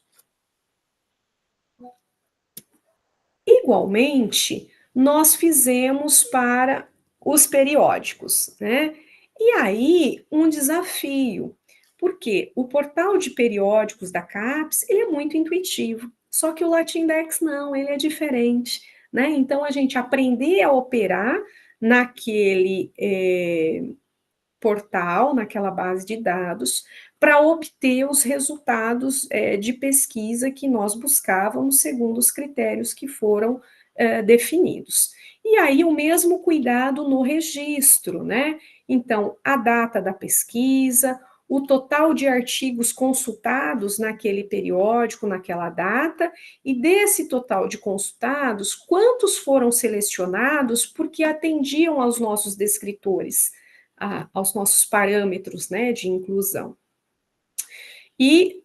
Igualmente, nós fizemos para os periódicos, né? E aí, um desafio, porque o portal de periódicos da CAPES, ele é muito intuitivo, só que o LatinDex não, ele é diferente, né? Então, a gente aprender a operar naquele portal, naquela base de dados, para obter os resultados de pesquisa que nós buscávamos segundo os critérios que foram definidos. E aí o mesmo cuidado no registro, né? Então, a data da pesquisa, o total de artigos consultados naquele periódico, naquela data, e desse total de consultados, quantos foram selecionados porque atendiam aos nossos descritores, aos nossos parâmetros, né, de inclusão. E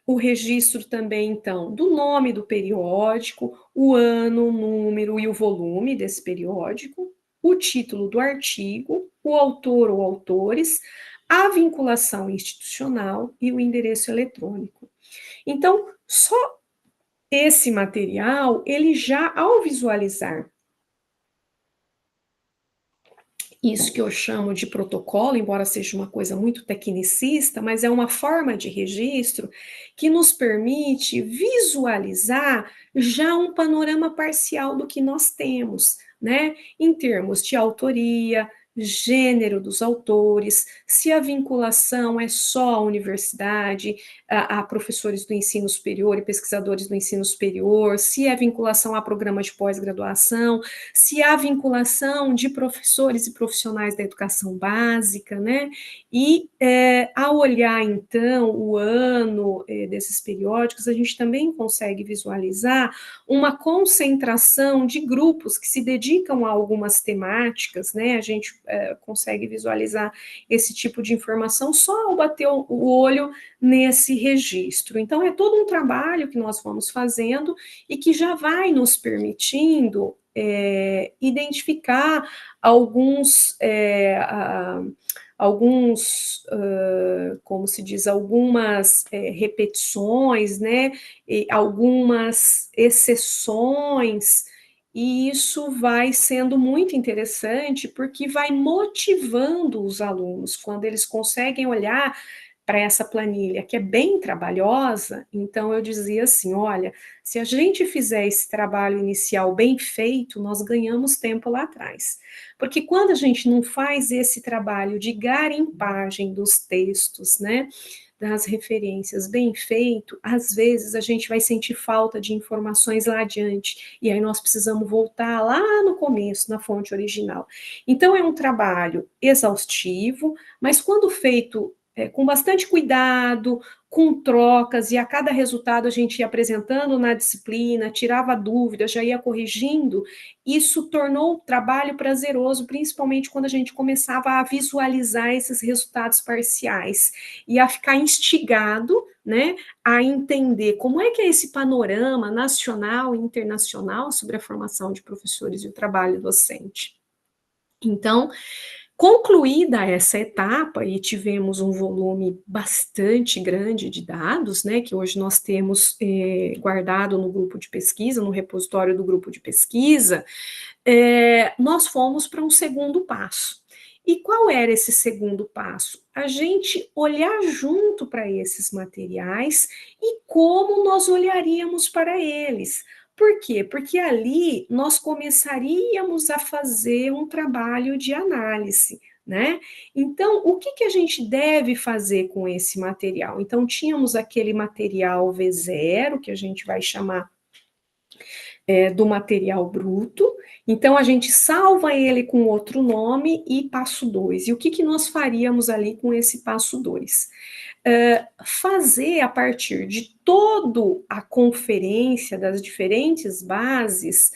o registro também, então, do nome do periódico, o ano, o número e o volume desse periódico, o título do artigo, o autor ou autores, a vinculação institucional e o endereço eletrônico. Então, só esse material, ele já, ao visualizar isso que eu chamo de protocolo, embora seja uma coisa muito tecnicista, mas é uma forma de registro que nos permite visualizar já um panorama parcial do que nós temos, né? Em termos de autoria, gênero dos autores, se a vinculação é só à universidade, a professores do ensino superior e pesquisadores do ensino superior, se é vinculação a programa de pós-graduação, se há vinculação de professores e profissionais da educação básica, né? E ao olhar, então, o ano desses periódicos, a gente também consegue visualizar uma concentração de grupos que se dedicam a algumas temáticas, né? A gente consegue visualizar esse tipo de informação só ao bater o olho nesse registro. Então, é todo um trabalho que nós vamos fazendo e que já vai nos permitindo identificar como se diz, algumas repetições, né, e algumas exceções, e isso vai sendo muito interessante, porque vai motivando os alunos, quando eles conseguem olhar para essa planilha, que é bem trabalhosa. Então eu dizia assim, olha, se a gente fizer esse trabalho inicial bem feito, nós ganhamos tempo lá atrás. Porque quando a gente não faz esse trabalho de garimpagem dos textos, né, das referências bem feito, às vezes a gente vai sentir falta de informações lá adiante, e aí nós precisamos voltar lá no começo, na fonte original. Então, é um trabalho exaustivo, mas quando feito com bastante cuidado, com trocas, e a cada resultado a gente ia apresentando na disciplina, tirava dúvidas, já ia corrigindo, isso tornou o trabalho prazeroso, principalmente quando a gente começava a visualizar esses resultados parciais, e a ficar instigado, né, a entender como é que é esse panorama nacional e internacional sobre a formação de professores e o trabalho docente. Então, concluída essa etapa, e tivemos um volume bastante grande de dados, né, que hoje nós temos guardado no grupo de pesquisa, no repositório do grupo de pesquisa, nós fomos para um segundo passo. E qual era esse segundo passo? A gente olhar junto para esses materiais e como nós olharíamos para eles. Por quê? Porque ali nós começaríamos a fazer um trabalho de análise, né? Então, o que a gente deve fazer com esse material? Então, tínhamos aquele material V0, que a gente vai chamar do material bruto, então a gente salva ele com outro nome e passo 2. E o que nós faríamos ali com esse passo 2? Fazer a partir de toda a conferência das diferentes bases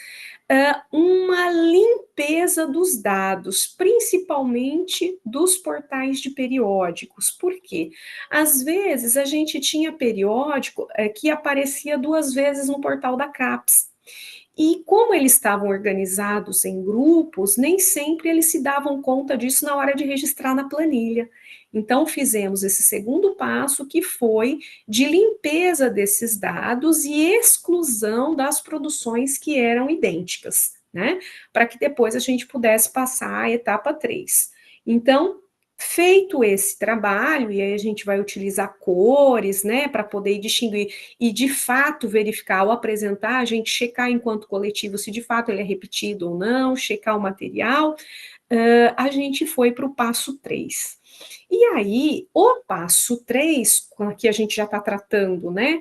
uma limpeza dos dados, principalmente dos portais de periódicos. Por quê? Às vezes a gente tinha periódico que aparecia 2 vezes no portal da CAPES. E como eles estavam organizados em grupos, nem sempre eles se davam conta disso na hora de registrar na planilha. Então, fizemos esse segundo passo, que foi de limpeza desses dados e exclusão das produções que eram idênticas, né? Para que depois a gente pudesse passar à etapa 3. Então, feito esse trabalho, e aí a gente vai utilizar cores, né, para poder distinguir e de fato verificar ao apresentar, a gente checar enquanto coletivo se de fato ele é repetido ou não, checar o material, a gente foi para o passo 3. E aí, o passo 3, que a gente já está tratando, né,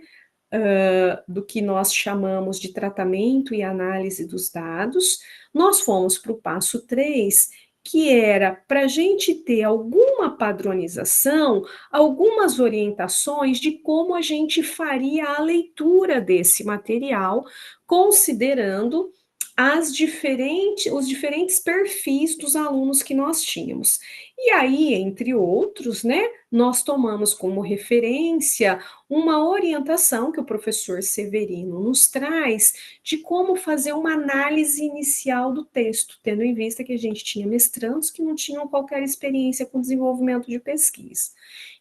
do que nós chamamos de tratamento e análise dos dados, nós fomos para o passo 3, que era para a gente ter alguma padronização, algumas orientações de como a gente faria a leitura desse material, considerando os diferentes perfis dos alunos que nós tínhamos. E aí, entre outros, né, nós tomamos como referência uma orientação que o professor Severino nos traz de como fazer uma análise inicial do texto, tendo em vista que a gente tinha mestrandos que não tinham qualquer experiência com desenvolvimento de pesquisa.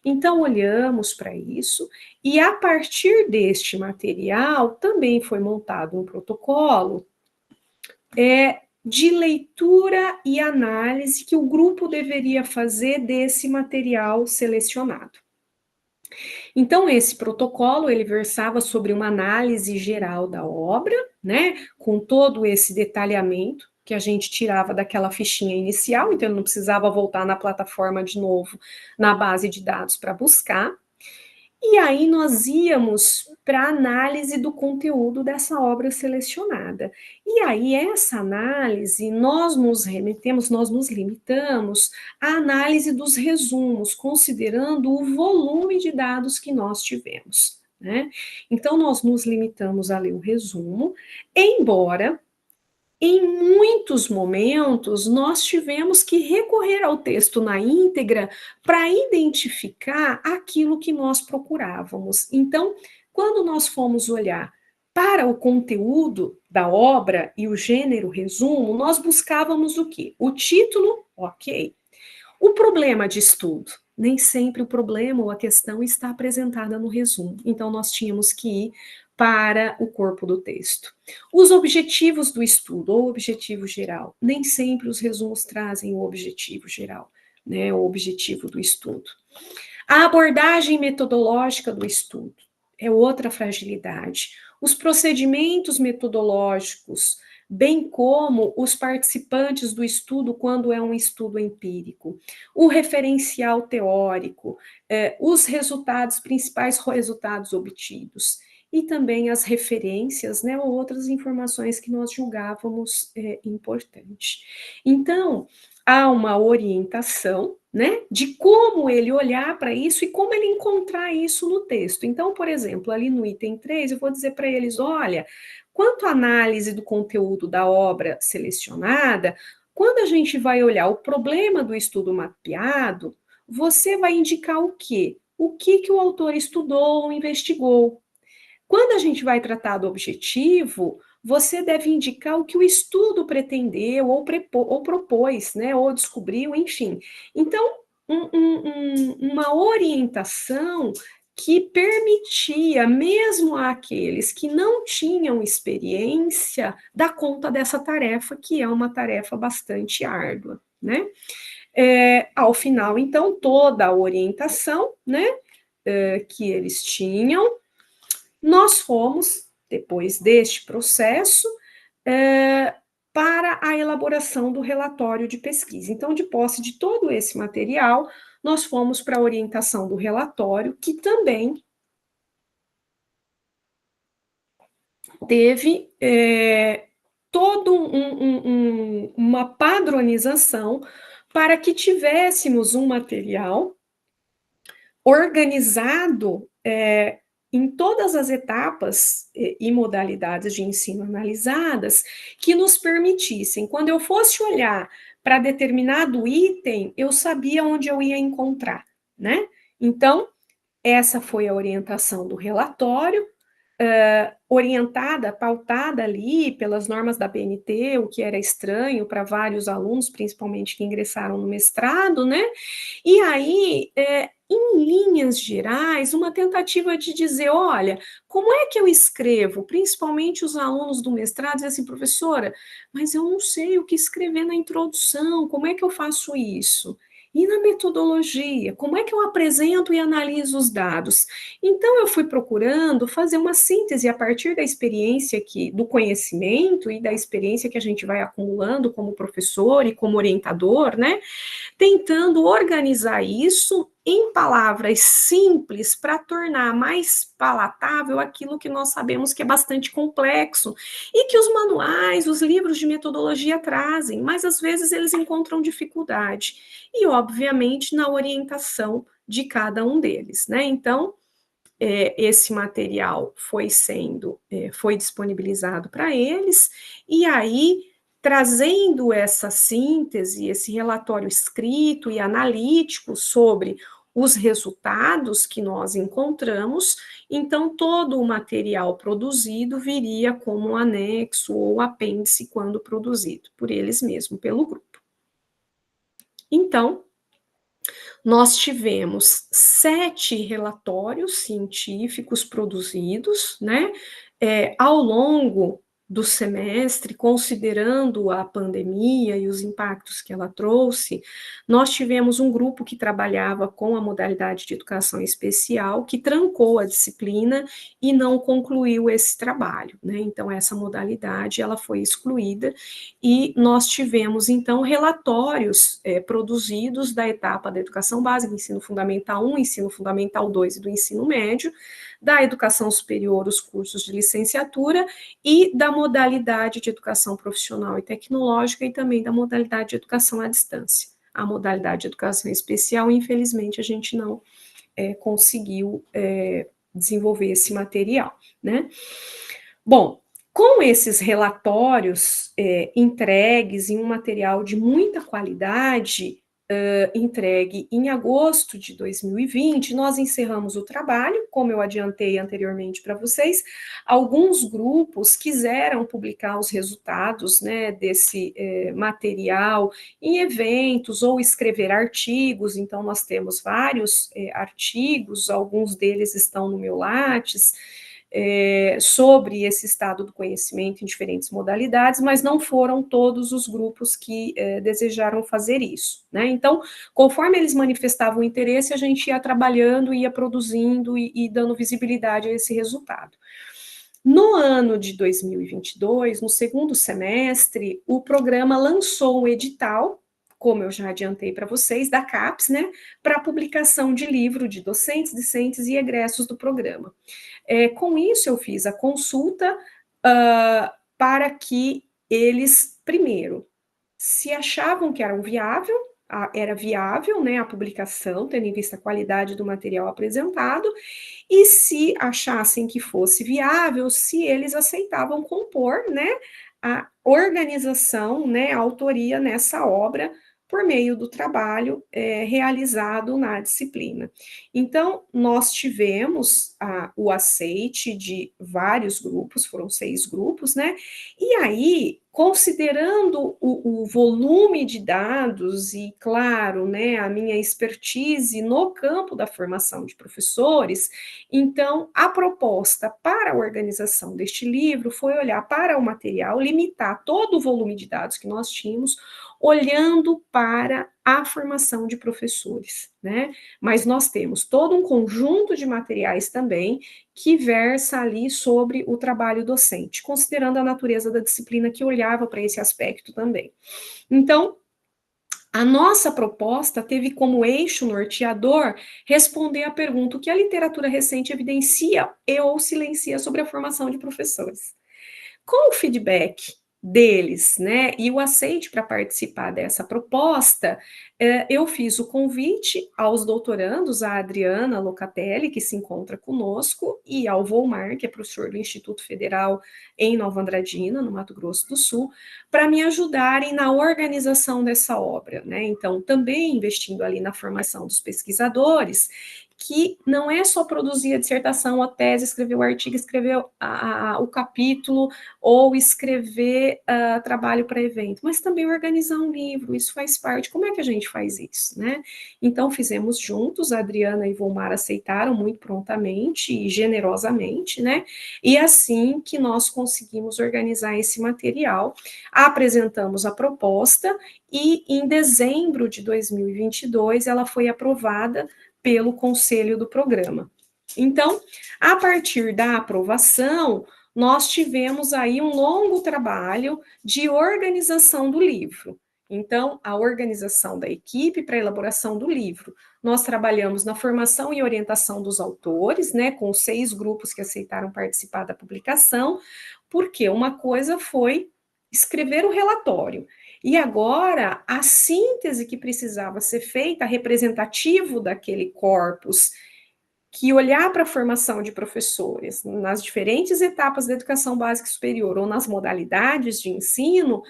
Então, olhamos para isso, e a partir deste material também foi montado um protocolo de leitura e análise que o grupo deveria fazer desse material selecionado. Então, esse protocolo, ele versava sobre uma análise geral da obra, né, com todo esse detalhamento que a gente tirava daquela fichinha inicial, então eu não precisava voltar na plataforma de novo, na base de dados para buscar. E aí nós íamos para a análise do conteúdo dessa obra selecionada. E aí essa análise, nós nos limitamos à análise dos resumos, considerando o volume de dados que nós tivemos, né? Então nós nos limitamos a ler o resumo, embora em muitos momentos, nós tivemos que recorrer ao texto na íntegra para identificar aquilo que nós procurávamos. Então, quando nós fomos olhar para o conteúdo da obra e o gênero resumo, nós buscávamos o quê? O título, ok. O problema de estudo. Nem sempre o problema ou a questão está apresentada no resumo. Então, nós tínhamos que ir para o corpo do texto. Os objetivos do estudo, ou objetivo geral. Nem sempre os resumos trazem o objetivo geral, né, o objetivo do estudo. A abordagem metodológica do estudo é outra fragilidade. Os procedimentos metodológicos bem como os participantes do estudo, quando é um estudo empírico, o referencial teórico, os resultados, principais resultados obtidos, e também as referências, né, ou outras informações que nós julgávamos importante. Então, há uma orientação, né, de como ele olhar para isso e como ele encontrar isso no texto. Então, por exemplo, ali no item 3, eu vou dizer para eles, olha, quanto à análise do conteúdo da obra selecionada, quando a gente vai olhar o problema do estudo mapeado, você vai indicar o quê? O que o autor estudou ou investigou. Quando a gente vai tratar do objetivo, você deve indicar o que o estudo pretendeu ou propôs, né, ou descobriu, enfim. Então, uma orientação que permitia, mesmo àqueles que não tinham experiência, dar conta dessa tarefa, que é uma tarefa bastante árdua, né? Ao final, então, toda a orientação, né, que eles tinham, nós fomos, depois deste processo, para a elaboração do relatório de pesquisa. Então, de posse de todo esse material, nós fomos para a orientação do relatório, que também teve toda uma padronização para que tivéssemos um material organizado em todas as etapas e modalidades de ensino analisadas, que nos permitissem, quando eu fosse olhar para determinado item, eu sabia onde eu ia encontrar, né? Então, essa foi a orientação do relatório, orientada, pautada ali pelas normas da BNT, o que era estranho para vários alunos, principalmente que ingressaram no mestrado, né? E aí, em linhas gerais, uma tentativa de dizer, olha, como é que eu escrevo? Principalmente os alunos do mestrado dizem assim, professora, mas eu não sei o que escrever na introdução, como é que eu faço isso? E na metodologia, como é que eu apresento e analiso os dados? Então, eu fui procurando fazer uma síntese a partir da experiência do conhecimento e da experiência que a gente vai acumulando como professor e como orientador, né? Tentando organizar isso em palavras simples para tornar mais palatável aquilo que nós sabemos que é bastante complexo e que os manuais, os livros de metodologia trazem, mas às vezes eles encontram dificuldade. E, obviamente, na orientação de cada um deles, né? Então, esse material foi disponibilizado para eles, e aí, trazendo essa síntese, esse relatório escrito e analítico sobre os resultados que nós encontramos, então todo o material produzido viria como um anexo ou apêndice quando produzido por eles mesmos, pelo grupo. Então, nós tivemos 7 relatórios científicos produzidos, né, ao longo do semestre, considerando a pandemia e os impactos que ela trouxe. Nós tivemos um grupo que trabalhava com a modalidade de educação especial, que trancou a disciplina e não concluiu esse trabalho, né? Então, essa modalidade, ela foi excluída, e nós tivemos, então, relatórios produzidos da etapa da educação básica, ensino fundamental 1, ensino fundamental 2 e do ensino médio, da educação superior, os cursos de licenciatura, e da modalidade de educação profissional e tecnológica, e também da modalidade de educação à distância. A modalidade de educação especial, infelizmente, a gente não conseguiu desenvolver esse material, né? Bom, com esses relatórios entregues em um material de muita qualidade, entregue em agosto de 2020, nós encerramos o trabalho, como eu adiantei anteriormente para vocês. Alguns grupos quiseram publicar os resultados, né, desse material em eventos ou escrever artigos, então nós temos vários artigos, alguns deles estão no meu Lattes, sobre esse estado do conhecimento em diferentes modalidades, mas não foram todos os grupos que desejaram fazer isso, né? Então, conforme eles manifestavam interesse, a gente ia trabalhando, ia produzindo e dando visibilidade a esse resultado. No ano de 2022, no segundo semestre, o programa lançou um edital, como eu já adiantei para vocês, da CAPES, né, para publicação de livro de docentes, discentes e egressos do programa. Com isso, eu fiz a consulta para que eles, primeiro, se achavam que era viável, né, a publicação, tendo em vista a qualidade do material apresentado, e se achassem que fosse viável, se eles aceitavam compor, né, a organização, né, a autoria nessa obra por meio do trabalho realizado na disciplina. Então, nós tivemos o aceite de vários grupos, foram 6 grupos, né, e aí, considerando o volume de dados e, claro, né, a minha expertise no campo da formação de professores, então, a proposta para a organização deste livro foi olhar para o material, limitar todo o volume de dados que nós tínhamos, olhando para a formação de professores, né? Mas nós temos todo um conjunto de materiais também que versa ali sobre o trabalho docente, considerando a natureza da disciplina que olhava para esse aspecto também. Então, a nossa proposta teve como eixo norteador responder à pergunta: o que a literatura recente evidencia e ou silencia sobre a formação de professores? Com o feedback deles, né, e o aceite para participar dessa proposta, eu fiz o convite aos doutorandos, a Adriana Locatelli, que se encontra conosco, e ao Volmar, que é professor do Instituto Federal em Nova Andradina, no Mato Grosso do Sul, para me ajudarem na organização dessa obra, né, então também investindo ali na formação dos pesquisadores, que não é só produzir a dissertação, a tese, escrever o artigo, escrever o capítulo, ou escrever trabalho para evento, mas também organizar um livro, isso faz parte. Como é que a gente faz isso, né? Então, fizemos juntos, a Adriana e Volmar aceitaram muito prontamente e generosamente, né? E assim que nós conseguimos organizar esse material, apresentamos a proposta e em dezembro de 2022 ela foi aprovada pelo conselho do programa. Então, a partir da aprovação, nós tivemos aí um longo trabalho de organização do livro. Então, a organização da equipe para a elaboração do livro. Nós trabalhamos na formação e orientação dos autores, né, com 6 grupos que aceitaram participar da publicação, porque uma coisa foi escrever o relatório, e agora, a síntese que precisava ser feita, representativo daquele corpus, que olhar para a formação de professores nas diferentes etapas da educação básica e superior ou nas modalidades de ensino,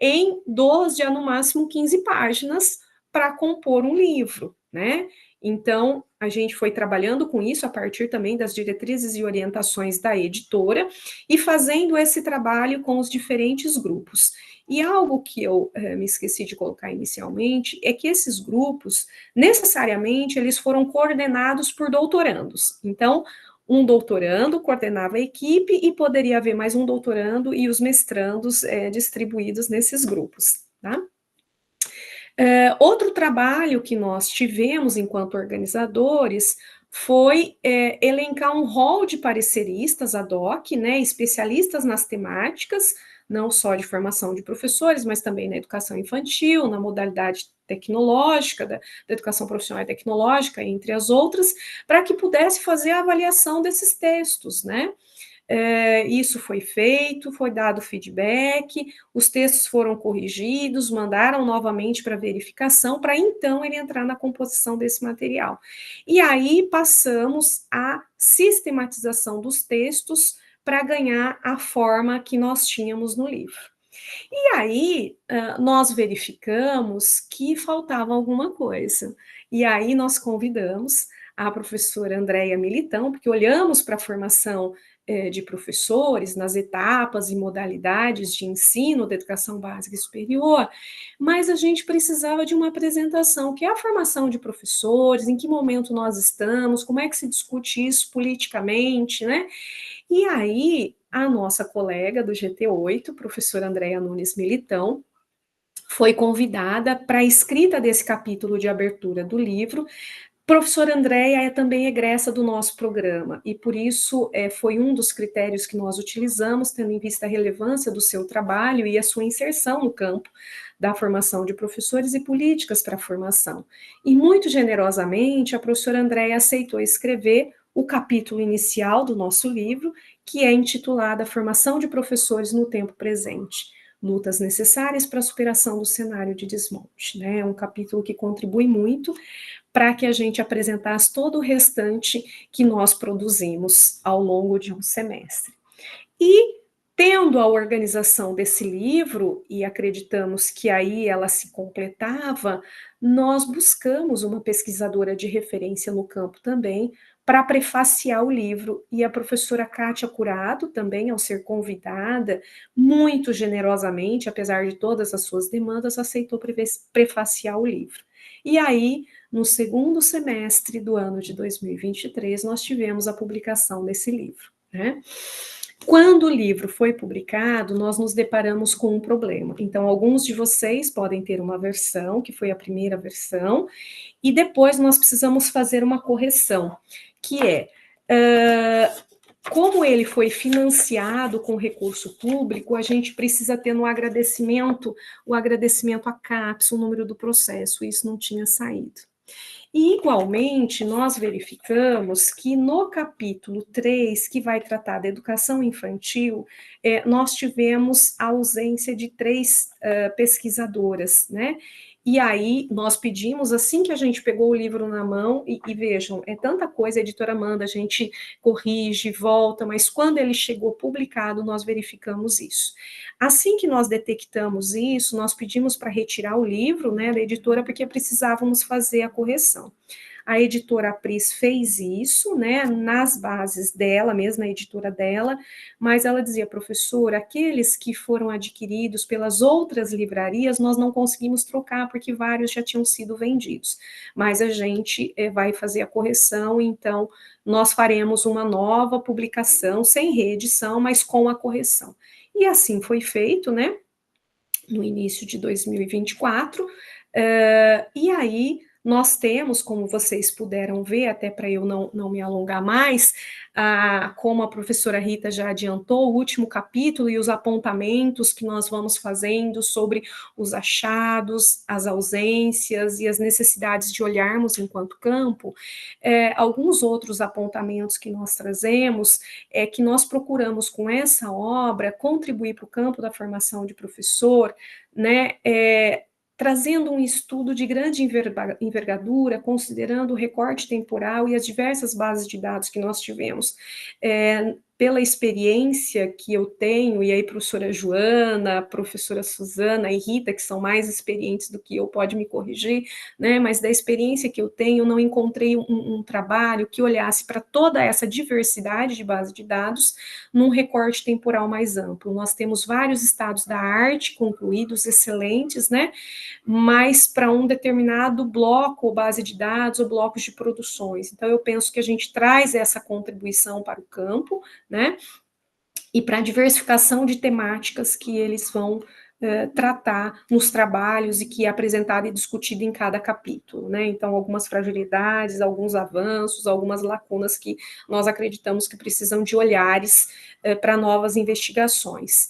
em 12 a no máximo 15 páginas para compor um livro, né? Então, a gente foi trabalhando com isso a partir também das diretrizes e orientações da editora e fazendo esse trabalho com os diferentes grupos. E algo que eu me esqueci de colocar inicialmente é que esses grupos, necessariamente, eles foram coordenados por doutorandos. Então, um doutorando coordenava a equipe e poderia haver mais um doutorando e os mestrandos distribuídos nesses grupos, tá? Outro trabalho que nós tivemos enquanto organizadores foi elencar um rol de pareceristas ad hoc, né, especialistas nas temáticas, não só de formação de professores, mas também na educação infantil, na modalidade tecnológica, da educação profissional e tecnológica, entre as outras, para que pudesse fazer a avaliação desses textos, né? Isso foi feito, foi dado feedback, os textos foram corrigidos, mandaram novamente para verificação, para então ele entrar na composição desse material. E aí passamos à sistematização dos textos para ganhar a forma que nós tínhamos no livro. E aí nós verificamos que faltava alguma coisa. E aí nós convidamos a professora Andréia Militão, porque olhamos para a formação de professores nas etapas e modalidades de ensino da educação básica e superior, mas a gente precisava de uma apresentação, que é a formação de professores, em que momento nós estamos, como é que se discute isso politicamente, né? E aí, a nossa colega do GT8, professora Andréia Nunes Militão, foi convidada para a escrita desse capítulo de abertura do livro, Professora Andréia é também egressa do nosso programa, e por isso foi um dos critérios que nós utilizamos, tendo em vista a relevância do seu trabalho e a sua inserção no campo da formação de professores e políticas para a formação. E muito generosamente, a professora Andréia aceitou escrever o capítulo inicial do nosso livro, que é intitulado A Formação de Professores no Tempo Presente, lutas necessárias para a superação do cenário de desmonte. É um capítulo que contribui muito para que a gente apresentasse todo o restante que nós produzimos ao longo de um semestre. E, tendo a organização desse livro, e acreditamos que aí ela se completava, nós buscamos uma pesquisadora de referência no campo também, para prefaciar o livro, e a professora Kátia Curado, também ao ser convidada, muito generosamente, apesar de todas as suas demandas, aceitou prefaciar o livro. E aí, no segundo semestre do ano de 2023, nós tivemos a publicação desse livro, né? Quando o livro foi publicado, nós nos deparamos com um problema. Então, alguns de vocês podem ter uma versão, que foi a primeira versão, e depois nós precisamos fazer uma correção, que é, como ele foi financiado com recurso público, a gente precisa ter no agradecimento, o agradecimento à CAPES, o número do processo, isso não tinha saído. E, igualmente, nós verificamos que no capítulo 3, que vai tratar da educação infantil, nós tivemos a ausência de 3 pesquisadoras, né? E aí nós pedimos, assim que a gente pegou o livro na mão, e vejam, é tanta coisa, a editora manda, a gente corrige, volta, mas quando ele chegou publicado, nós verificamos isso. Assim que nós detectamos isso, nós pedimos para retirar o livro, né, da editora, porque precisávamos fazer a correção. A editora Apris fez isso, né, nas bases dela, mesmo a editora dela, mas ela dizia, professora, aqueles que foram adquiridos pelas outras livrarias, nós não conseguimos trocar, porque vários já tinham sido vendidos, mas a gente vai fazer a correção, então nós faremos uma nova publicação, sem reedição, mas com a correção. E assim foi feito, né, no início de 2024, e aí nós temos, como vocês puderam ver, até para eu não me alongar mais, como a professora Rita já adiantou, o último capítulo e os apontamentos que nós vamos fazendo sobre os achados, as ausências e as necessidades de olharmos enquanto campo, alguns outros apontamentos que nós trazemos é que nós procuramos com essa obra contribuir para o campo da formação de professor, né, trazendo um estudo de grande envergadura, considerando o recorte temporal e as diversas bases de dados que nós tivemos. Pela experiência que eu tenho, e aí a professora Joana, a professora Suzana e Rita, que são mais experientes do que eu, pode me corrigir, né, mas da experiência que eu tenho, não encontrei um trabalho que olhasse para toda essa diversidade de base de dados num recorte temporal mais amplo. Nós temos vários estados da arte concluídos, excelentes, né, mas para um determinado bloco ou base de dados ou blocos de produções. Então, eu penso que a gente traz essa contribuição para o campo, né, e para a diversificação de temáticas que eles vão tratar nos trabalhos e que é apresentado e discutido em cada capítulo, né, então algumas fragilidades, alguns avanços, algumas lacunas que nós acreditamos que precisam de olhares para novas investigações.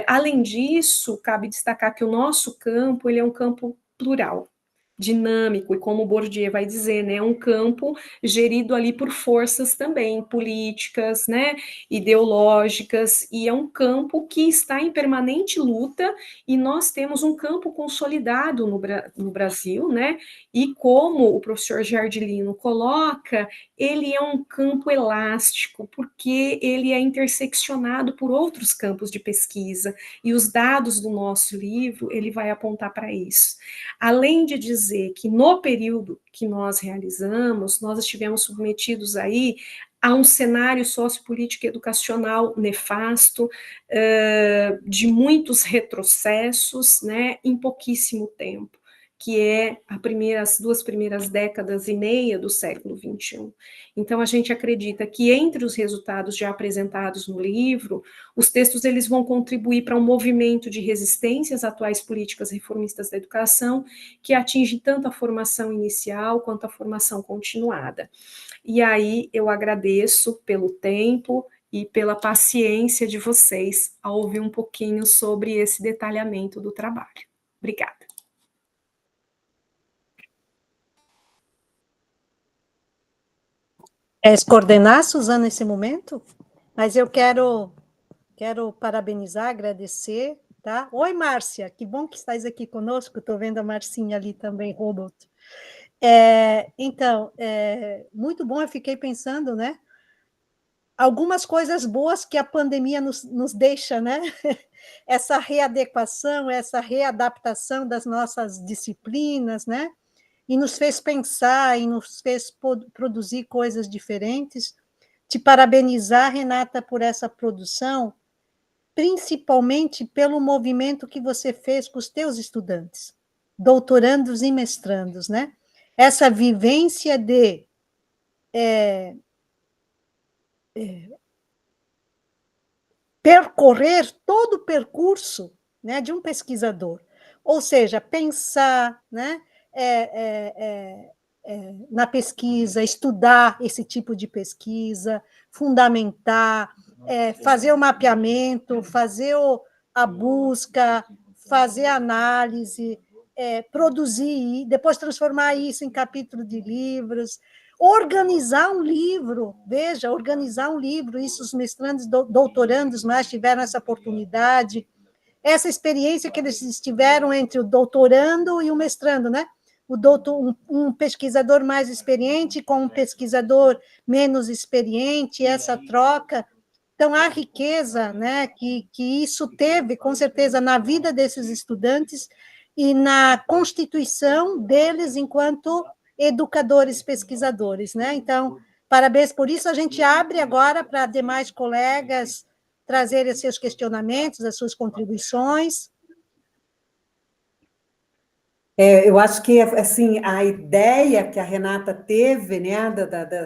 Além disso, cabe destacar que o nosso campo, ele é um campo plural, dinâmico, e como Bourdieu vai dizer, né, um campo gerido ali por forças também políticas, né, ideológicas, e é um campo que está em permanente luta, e nós temos um campo consolidado no Brasil, né, e como o professor Giardilino coloca, ele é um campo elástico, porque ele é interseccionado por outros campos de pesquisa, e os dados do nosso livro, ele vai apontar para isso. Além de dizer que no período que nós realizamos, nós estivemos submetidos aí a um cenário sociopolítico e educacional nefasto, de muitos retrocessos, né, em pouquíssimo tempo, que é as 2 primeiras décadas e meia do século XXI. Então, a gente acredita que entre os resultados já apresentados no livro, os textos eles vão contribuir para um movimento de resistência às atuais políticas reformistas da educação, que atinge tanto a formação inicial quanto a formação continuada. E aí, eu agradeço pelo tempo e pela paciência de vocês ao ouvir um pouquinho sobre esse detalhamento do trabalho. Obrigada. Queres coordenar, Suzana, nesse momento? Mas eu quero parabenizar, agradecer, tá? Oi, Márcia, que bom que estás aqui conosco, estou vendo a Marcinha ali também, Robot. Então, muito bom, eu fiquei pensando, né? Algumas coisas boas que a pandemia nos deixa, né? Essa readequação, essa readaptação das nossas disciplinas, né? E nos fez pensar, e nos fez produzir coisas diferentes. Te parabenizar, Renata, por essa produção, principalmente pelo movimento que você fez com os teus estudantes, doutorandos e mestrandos, né? Essa vivência de percorrer todo o percurso, né, de um pesquisador, ou seja, pensar, né, na pesquisa, estudar esse tipo de pesquisa, fundamentar, fazer o mapeamento, fazer a busca, fazer a análise, produzir, depois transformar isso em capítulo de livros, organizar um livro, veja, organizar um livro, isso os mestrandos, doutorandos mais tiveram essa oportunidade, essa experiência que eles tiveram entre o doutorando e o mestrando, né? Um pesquisador mais experiente com um pesquisador menos experiente, essa troca. Então, a riqueza, né, que isso teve, com certeza, na vida desses estudantes e na constituição deles enquanto educadores, pesquisadores, né? Então, parabéns por isso. A gente abre agora para demais colegas trazerem seus questionamentos, as suas contribuições. Eu acho que assim, a ideia que a Renata teve, né,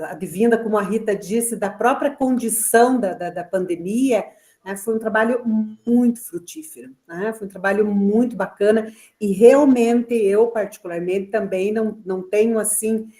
advinda, como a Rita disse, da própria condição da pandemia, né, foi um trabalho muito frutífero, né, foi um trabalho muito bacana, e realmente eu, particularmente, também não tenho, assim,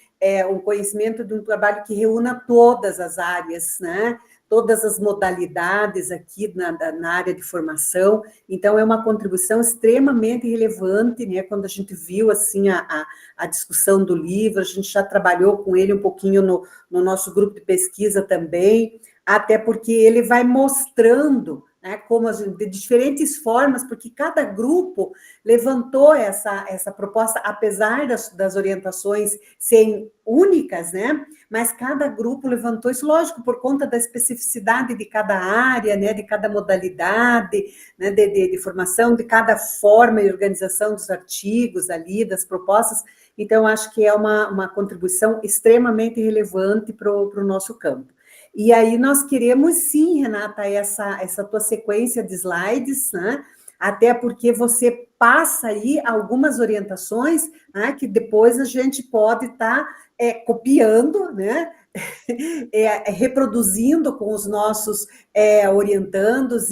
um conhecimento de um trabalho que reúna todas as áreas, né, todas as modalidades aqui na área de formação. Então, é uma contribuição extremamente relevante, né? Quando a gente viu, assim, a discussão do livro, a gente já trabalhou com ele um pouquinho no nosso grupo de pesquisa também, até porque ele vai mostrando, né, como de diferentes formas, porque cada grupo levantou essa proposta, apesar das orientações serem únicas, né? Mas cada grupo levantou isso, lógico, por conta da especificidade de cada área, né, de cada modalidade, né, de formação, de cada forma e organização dos artigos ali, das propostas. Então, acho que é uma contribuição extremamente relevante para o nosso campo. E aí nós queremos, sim, Renata, essa tua sequência de slides, né? Até porque você passa aí algumas orientações, né, que depois a gente pode estar copiando, né, reproduzindo com os nossos orientandos,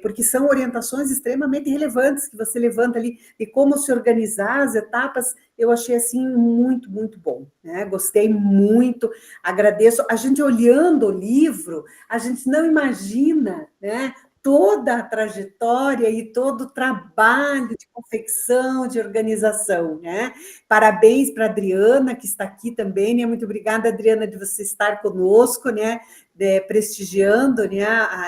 porque são orientações extremamente relevantes que você levanta ali, de como se organizar as etapas. Eu achei, assim, muito, muito bom, né? Gostei muito, agradeço. A gente olhando o livro, a gente não imagina, né, toda a trajetória e todo o trabalho de confecção, de organização, né? Parabéns para a Adriana, que está aqui também, né? Muito obrigada, Adriana, de você estar conosco, né? Prestigiando, né,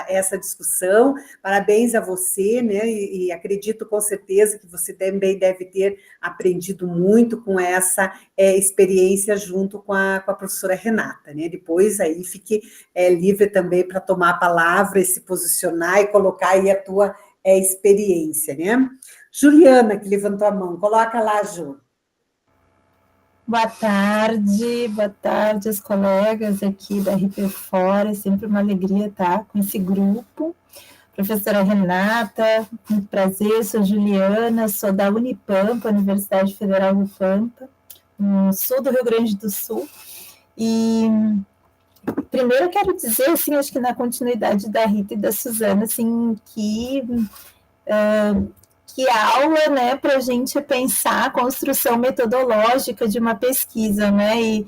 essa discussão. Parabéns a você, né? E acredito com certeza que você também deve ter aprendido muito com essa experiência junto com a professora Renata, né? Depois aí fique livre também para tomar a palavra e se posicionar e colocar aí a tua experiência, né? Juliana, que levantou a mão, coloca lá, Ju. Boa tarde aos colegas aqui da RP Fora, é sempre uma alegria estar com esse grupo. professora Renata, muito prazer, sou Juliana, sou da Unipampa, Universidade Federal do Pampa, no sul do Rio Grande do Sul, e primeiro eu quero dizer, assim, acho que na continuidade da Rita e da Suzana, assim, que aula, né, para a gente pensar a construção metodológica de uma pesquisa, né, e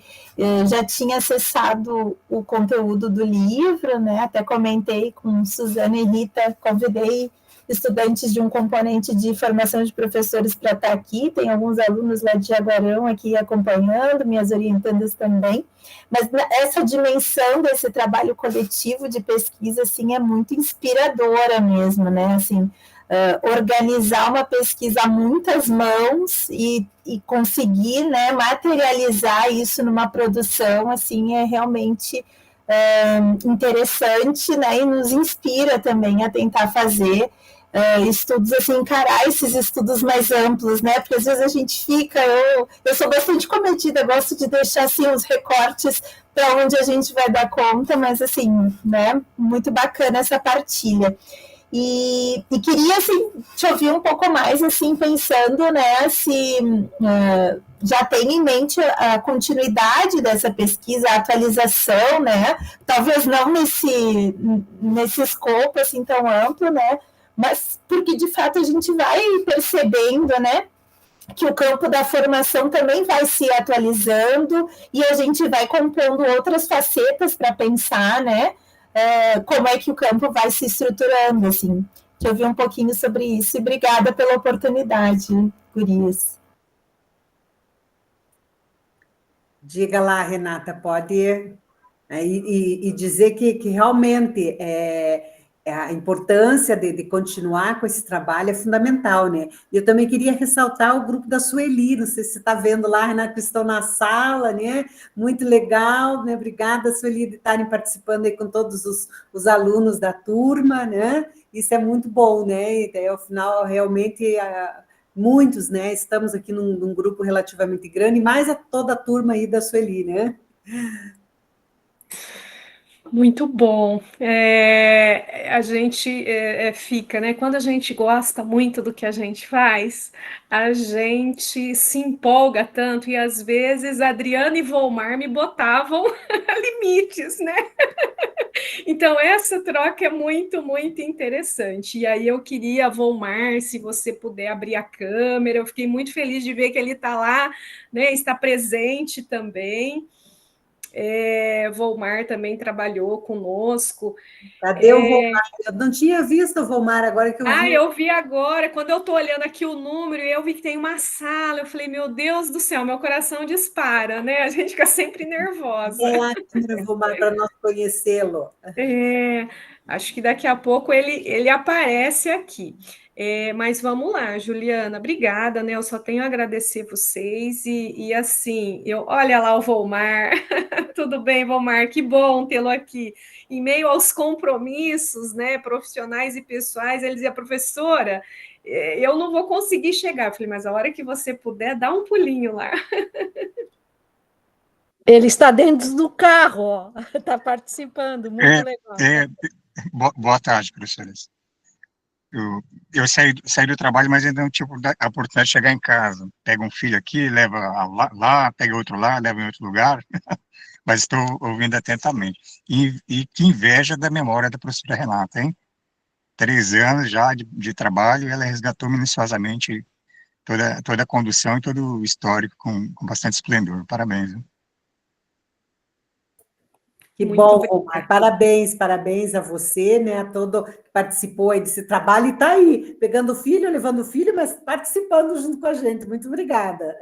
já tinha acessado o conteúdo do livro, né, até comentei com Suzana e Rita, convidei estudantes de um componente de formação de professores para estar aqui, tem alguns alunos lá de Jaguarão aqui acompanhando, minhas orientandas também, mas essa dimensão desse trabalho coletivo de pesquisa, assim, é muito inspiradora mesmo, né, assim, organizar uma pesquisa a muitas mãos e conseguir, né, materializar isso numa produção, assim, é realmente interessante, né, e nos inspira também a tentar fazer estudos, assim, encarar esses estudos mais amplos, né, porque às vezes a gente fica, eu sou bastante comedida, gosto de deixar, assim, os recortes para onde a gente vai dar conta, mas, assim, né, muito bacana essa partilha. E queria, assim, te ouvir um pouco mais, assim, pensando, né, se já tem em mente a continuidade dessa pesquisa, a atualização, né, talvez não nesse escopo, assim, tão amplo, né, mas porque, de fato, a gente vai percebendo, né, que o campo da formação também vai se atualizando e a gente vai compondo outras facetas para pensar, né, como é que o campo vai se estruturando, assim. Deixa eu ouvir um pouquinho sobre isso e obrigada pela oportunidade, gurias. Diga lá, Renata, pode e dizer que realmente a importância de continuar com esse trabalho é fundamental, né? E eu também queria ressaltar o grupo da Sueli, não sei se você está vendo lá, Renata, que estão na sala, né? Muito legal, né? Obrigada, Sueli, de estarem participando aí com todos os alunos da turma, né? Isso é muito bom, né? E ao final, realmente, muitos, né? Estamos aqui num grupo relativamente grande, mais toda a turma aí da Sueli, né? Muito bom. A gente fica, né? Quando a gente gosta muito do que a gente faz, a gente se empolga tanto, e às vezes Adriana e Volmar me botavam limites, né? Então, essa troca é muito, muito interessante. E aí eu queria, Volmar, se você puder abrir a câmera, eu fiquei muito feliz de ver que ele está lá, né? Está presente também. Volmar também trabalhou conosco. Cadê o Volmar? Eu não tinha visto o Volmar, agora que eu vi. Eu vi agora, quando eu estou olhando aqui o número, eu vi que tem uma sala, eu falei, meu Deus do céu, meu coração dispara, né? A gente fica sempre nervosa. Olá, Volmar, para nós conhecê-lo. Acho que daqui a pouco ele aparece aqui. Mas vamos lá, Juliana, obrigada, né? Eu só tenho a agradecer vocês e assim, olha lá o Volmar, tudo bem, Volmar, que bom tê-lo aqui. Em meio aos compromissos, né, profissionais e pessoais, ele dizia, professora, eu não vou conseguir chegar. Eu falei, mas a hora que você puder, dá um pulinho lá. Ele está dentro do carro, ó. Está participando, muito legal. Boa tarde, professores. Eu saí do trabalho, mas ainda não tive a oportunidade de chegar em casa. Pega um filho aqui, leva lá, pega outro lá, leva em outro lugar, mas estou ouvindo atentamente. E que inveja da memória da professora Renata, hein? 3 anos já de trabalho, ela resgatou minuciosamente toda a condução e todo o histórico com bastante esplendor. Parabéns, hein? Que Muito bom, bem. Volmar. Parabéns a você, né? A todo que participou aí desse trabalho e está aí, pegando o filho, levando o filho, mas participando junto com a gente. Muito obrigada.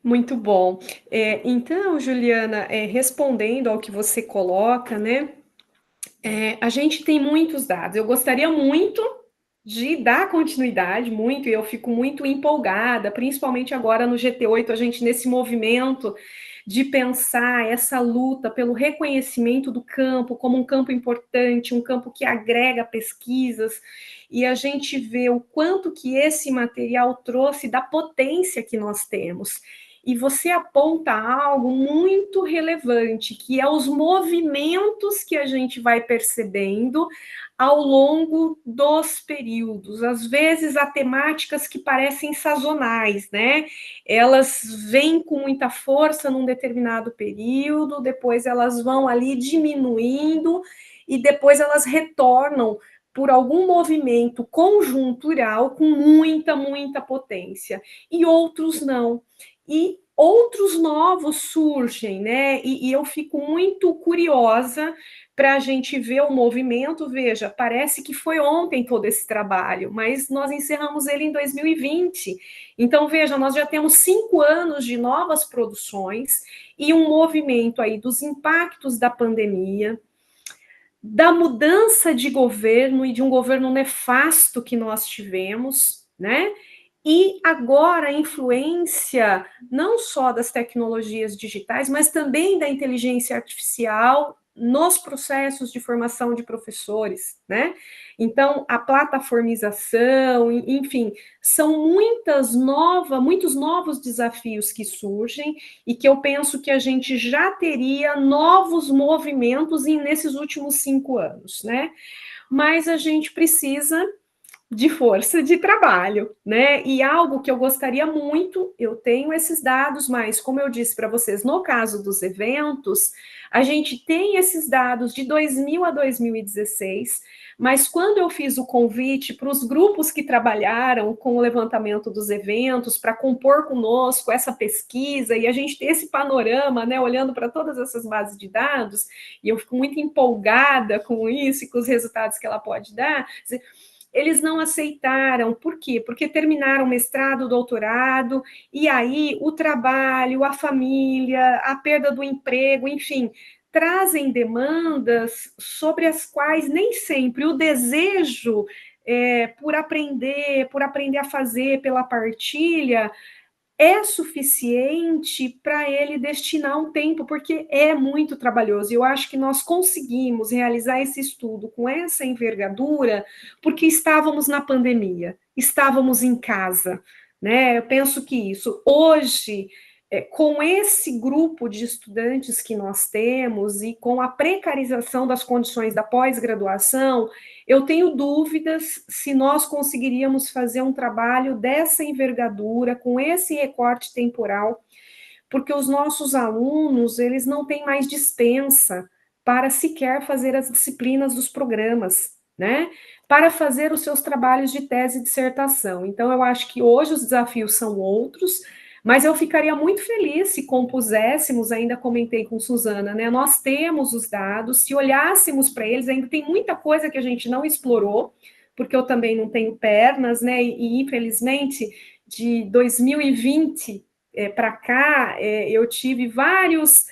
Muito bom. Então, Juliana, respondendo ao que você coloca, né? A gente tem muitos dados. Eu gostaria muito de dar continuidade, muito, e eu fico muito empolgada, principalmente agora no GT8, a gente nesse movimento de pensar essa luta pelo reconhecimento do campo como um campo importante, um campo que agrega pesquisas, e a gente vê o quanto que esse material trouxe da potência que nós temos. e você aponta algo muito relevante, que é os movimentos que a gente vai percebendo ao longo dos períodos. Às vezes, há temáticas que parecem sazonais, né? Elas vêm com muita força num determinado período, depois elas vão ali diminuindo, e depois elas retornam por algum movimento conjuntural com muita potência, e outros não. E outros novos surgem, né? E eu fico muito curiosa para a gente ver o movimento. Veja, parece que foi ontem todo esse trabalho, mas nós encerramos ele em 2020. Então, veja, nós já temos 5 anos de novas produções e um movimento aí dos impactos da pandemia, da mudança de governo e de um governo nefasto que nós tivemos, né? E agora a influência não só das tecnologias digitais, mas também da inteligência artificial nos processos de formação de professores, né? Então, a plataformização, enfim, são muitos novos desafios que surgem e que eu penso que a gente já teria novos movimentos nesses últimos 5 anos, né? Mas a gente precisa de força de trabalho, né? E algo que eu gostaria muito, eu tenho esses dados, mas como eu disse para vocês, no caso dos eventos, a gente tem esses dados de 2000 a 2016, mas quando eu fiz o convite para os grupos que trabalharam com o levantamento dos eventos, para compor conosco essa pesquisa, e a gente ter esse panorama, né, olhando para todas essas bases de dados, e eu fico muito empolgada com isso e com os resultados que ela pode dar. Eles não aceitaram. Por quê? Porque terminaram mestrado, doutorado, e aí o trabalho, a família, a perda do emprego, enfim, trazem demandas sobre as quais nem sempre o desejo por aprender a fazer, pela partilha, é suficiente para ele destinar um tempo, porque é muito trabalhoso. Eu acho que nós conseguimos realizar esse estudo com essa envergadura porque estávamos na pandemia, estávamos em casa, né? Eu penso que isso. Hoje, com esse grupo de estudantes que nós temos e com a precarização das condições da pós-graduação, eu tenho dúvidas se nós conseguiríamos fazer um trabalho dessa envergadura, com esse recorte temporal, porque os nossos alunos, eles não têm mais dispensa para sequer fazer as disciplinas dos programas, né? Para fazer os seus trabalhos de tese e dissertação. Então, eu acho que hoje os desafios são outros, mas eu ficaria muito feliz se compuséssemos, ainda comentei com Suzana, né? Nós temos os dados, se olhássemos para eles, ainda tem muita coisa que a gente não explorou, porque eu também não tenho pernas, né? E infelizmente, de 2020 para cá, eu tive várias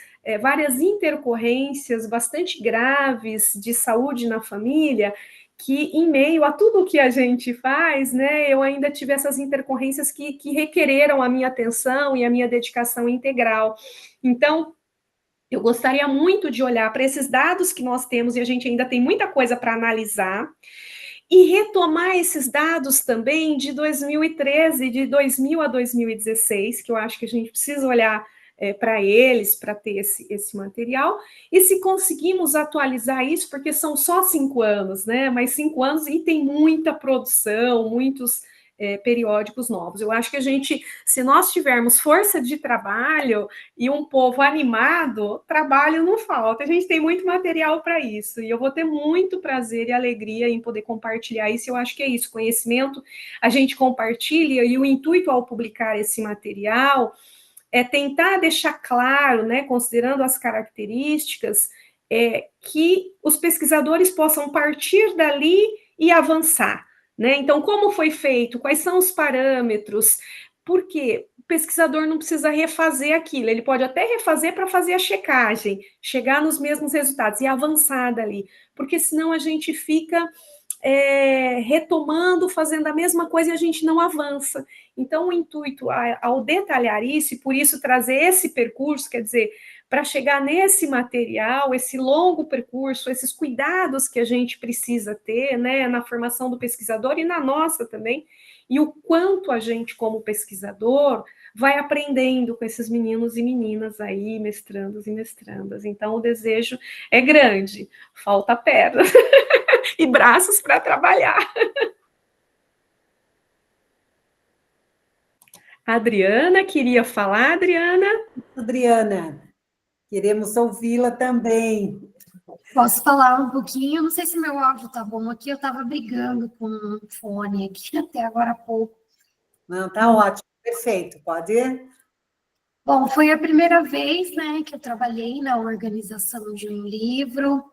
intercorrências bastante graves de saúde na família, que em meio a tudo que a gente faz, né, eu ainda tive essas intercorrências que requereram a minha atenção e a minha dedicação integral. Então, eu gostaria muito de olhar para esses dados que nós temos, e a gente ainda tem muita coisa para analisar, e retomar esses dados também de 2013, de 2000 a 2016, que eu acho que a gente precisa olhar para eles, para ter esse material, e se conseguimos atualizar isso, porque são só 5 anos, né? Mas 5 anos e tem muita produção, muitos periódicos novos. Eu acho que a gente, se nós tivermos força de trabalho e um povo animado, trabalho não falta. A gente tem muito material para isso, e eu vou ter muito prazer e alegria em poder compartilhar isso. Eu acho que é isso, conhecimento a gente compartilha, e o intuito ao publicar esse material é tentar deixar claro, né, considerando as características, que os pesquisadores possam partir dali e avançar, né? Então, como foi feito? Quais são os parâmetros? Porque o pesquisador não precisa refazer aquilo, ele pode até refazer para fazer a checagem, chegar nos mesmos resultados e avançar dali, porque senão a gente fica retomando, fazendo a mesma coisa e a gente não avança. Então, o intuito ao detalhar isso, e por isso trazer esse percurso, quer dizer, para chegar nesse material, esse longo percurso, esses cuidados que a gente precisa ter, né, na formação do pesquisador e na nossa também, e o quanto a gente, como pesquisador, vai aprendendo com esses meninos e meninas aí, mestrandos e mestrandas. Então, o desejo é grande, falta pernas e braços para trabalhar. A Adriana queria falar, Adriana? Adriana, queremos ouvi-la também. Posso falar um pouquinho? Não sei se meu áudio tá bom aqui, eu estava brigando com o fone aqui até agora há pouco. Não, tá ótimo, perfeito, pode ir? Bom, foi a primeira vez, né, que eu trabalhei na organização de um livro.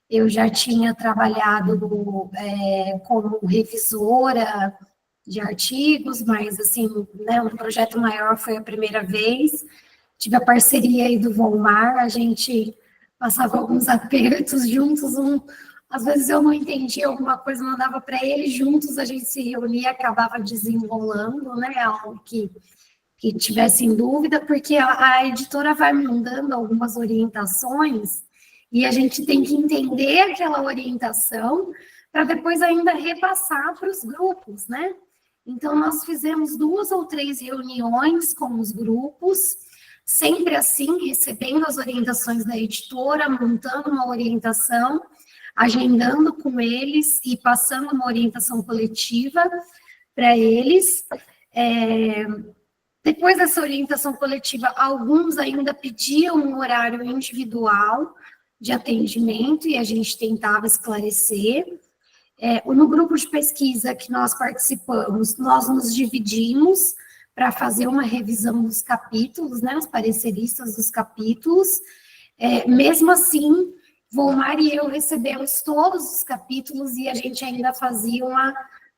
Eu já tinha trabalhado como revisora de artigos, mas, assim, né, um projeto maior foi a primeira vez. Tive a parceria aí do Volmar, a gente passava alguns apertos juntos, às vezes eu não entendia alguma coisa, mandava para ele, juntos a gente se reunia, acabava desenrolando, né, algo que tivesse em dúvida, porque a editora vai me dando algumas orientações e a gente tem que entender aquela orientação para depois ainda repassar para os grupos, né? Então, nós fizemos 2 ou 3 reuniões com os grupos, sempre assim, recebendo as orientações da editora, montando uma orientação, agendando com eles e passando uma orientação coletiva para eles. Depois dessa orientação coletiva, alguns ainda pediam um horário individual de atendimento e a gente tentava esclarecer. No grupo de pesquisa que nós participamos, nós nos dividimos para fazer uma revisão dos capítulos, né, os pareceristas dos capítulos. Mesmo assim, Volmar e eu recebemos todos os capítulos e a gente ainda fazia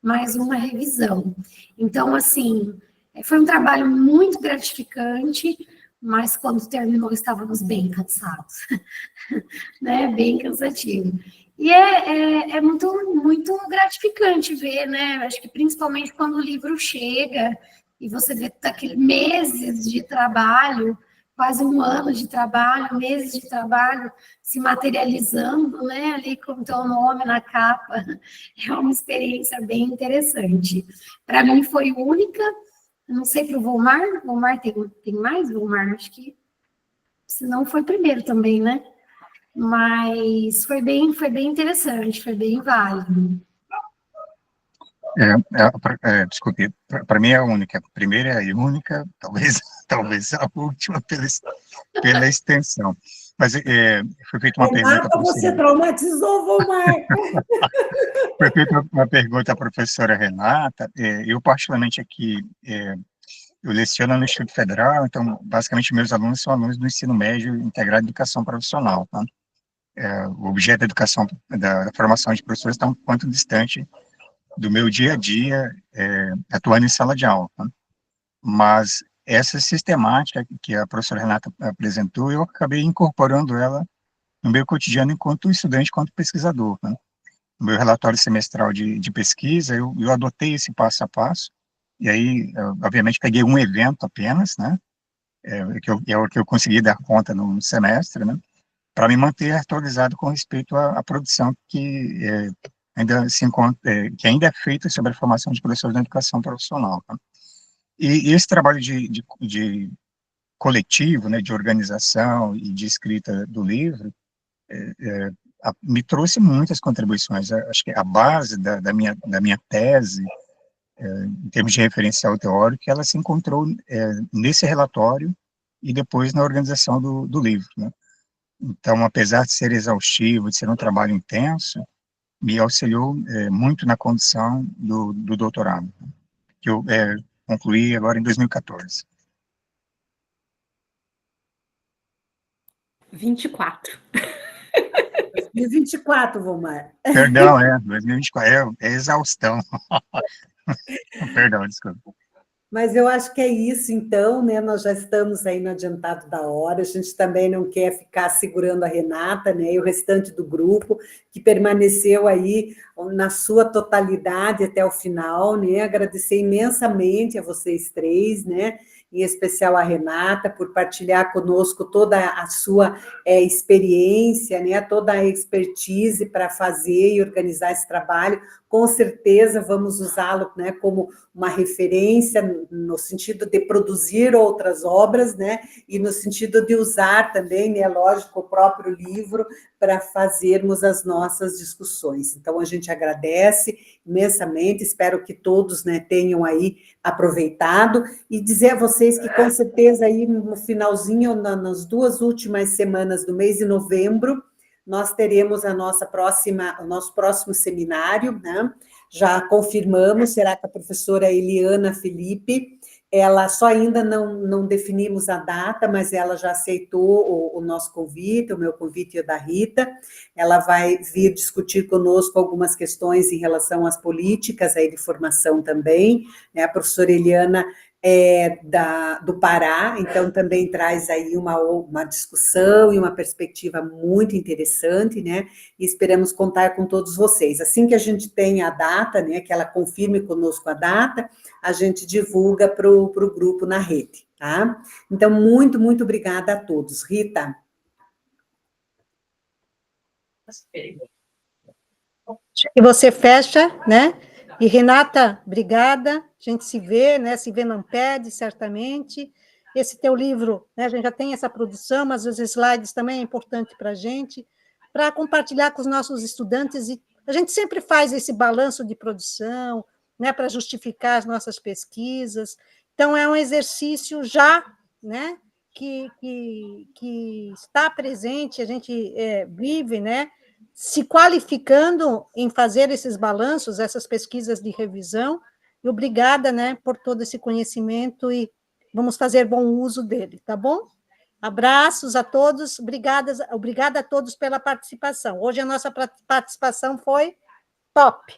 mais uma revisão. Então, assim, foi um trabalho muito gratificante, mas quando terminou estávamos bem cansados, né? Bem cansativo. E é muito, muito gratificante ver, né? Acho que principalmente quando o livro chega e você vê aqueles meses de trabalho, quase 1 ano de trabalho, meses de trabalho se materializando, né? Ali com o teu nome na capa, é uma experiência bem interessante. Para mim foi única. Não sei para o Volmar tem mais, Volmar? Acho que, se não, foi primeiro também, né? Mas foi bem interessante, foi bem válido. Desculpe, para mim é a única. A primeira é a única, talvez a última pela extensão. Mas foi feita uma pergunta... Você traumatizou, Volmar! Foi feita uma pergunta à professora Renata. Eu, particularmente, aqui, eu leciono no Instituto Federal, então, basicamente, meus alunos são alunos do ensino médio integrado de educação profissional. Tá? O objeto da educação, da formação de professores está um quanto distante do meu dia a dia, atuando em sala de aula. Tá? Mas essa sistemática que a professora Renata apresentou, eu acabei incorporando ela no meu cotidiano enquanto estudante, enquanto pesquisador. Tá? No meu relatório semestral de pesquisa, eu adotei esse passo a passo, e aí, obviamente, peguei um evento apenas, né, é o que eu consegui dar conta no semestre, né, para me manter atualizado com respeito à produção que ainda se encontra, que ainda é feita sobre a formação de professores da educação profissional. Tá? E esse trabalho de coletivo, né, de organização e de escrita do livro, me trouxe muitas contribuições. Acho que a base da minha tese, em termos de referencial teórico, ela se encontrou nesse relatório e depois na organização do livro. Né? Então, apesar de ser exaustivo, de ser um trabalho intenso, me auxiliou muito na condução do doutorado, que eu concluí agora em 2014. 24. 2024, Volmar. Perdão, 2024, é exaustão. Perdão, desculpa. Mas eu acho que é isso, então, né? Nós já estamos aí no adiantado da hora, a gente também não quer ficar segurando a Renata, né? E o restante do grupo, que permaneceu aí na sua totalidade até o final, né? Agradecer imensamente a vocês 3, né? Em especial a Renata, por partilhar conosco toda a sua experiência, né? Toda a expertise para fazer e organizar esse trabalho, com certeza vamos usá-lo, né, como uma referência no sentido de produzir outras obras, né, e no sentido de usar também, né, lógico, o próprio livro para fazermos as nossas discussões. Então, a gente agradece imensamente, espero que todos, né, tenham aí aproveitado, e dizer a vocês que, com certeza, aí no finalzinho, nas 2 últimas semanas do mês de novembro, nós teremos o nosso próximo seminário, né? Já confirmamos, será com a professora Eliana Felipe, ela só ainda não definimos a data, mas ela já aceitou o nosso convite, o meu convite e o da Rita. Ela vai vir discutir conosco algumas questões em relação às políticas aí de formação também, né? A professora Eliana do Pará, então também traz aí uma discussão e uma perspectiva muito interessante, né? E esperamos contar com todos vocês. Assim que a gente tem a data, né, que ela confirme conosco a data, a gente divulga para o grupo na rede, tá? Então, muito, muito obrigada a todos. Rita? E você fecha, né? E, Renata, obrigada. A gente se vê, né? Se vê no Amped, certamente. Esse teu livro, né? A gente já tem essa produção, mas os slides também é importante para a gente, para compartilhar com os nossos estudantes. E a gente sempre faz esse balanço de produção, né? Para justificar as nossas pesquisas. Então, é um exercício já, né? Que está presente, a gente vive, né? Se qualificando em fazer esses balanços, essas pesquisas de revisão, e obrigada, né, por todo esse conhecimento, e vamos fazer bom uso dele, tá bom? Abraços a todos, obrigada a todos pela participação. Hoje a nossa participação foi top.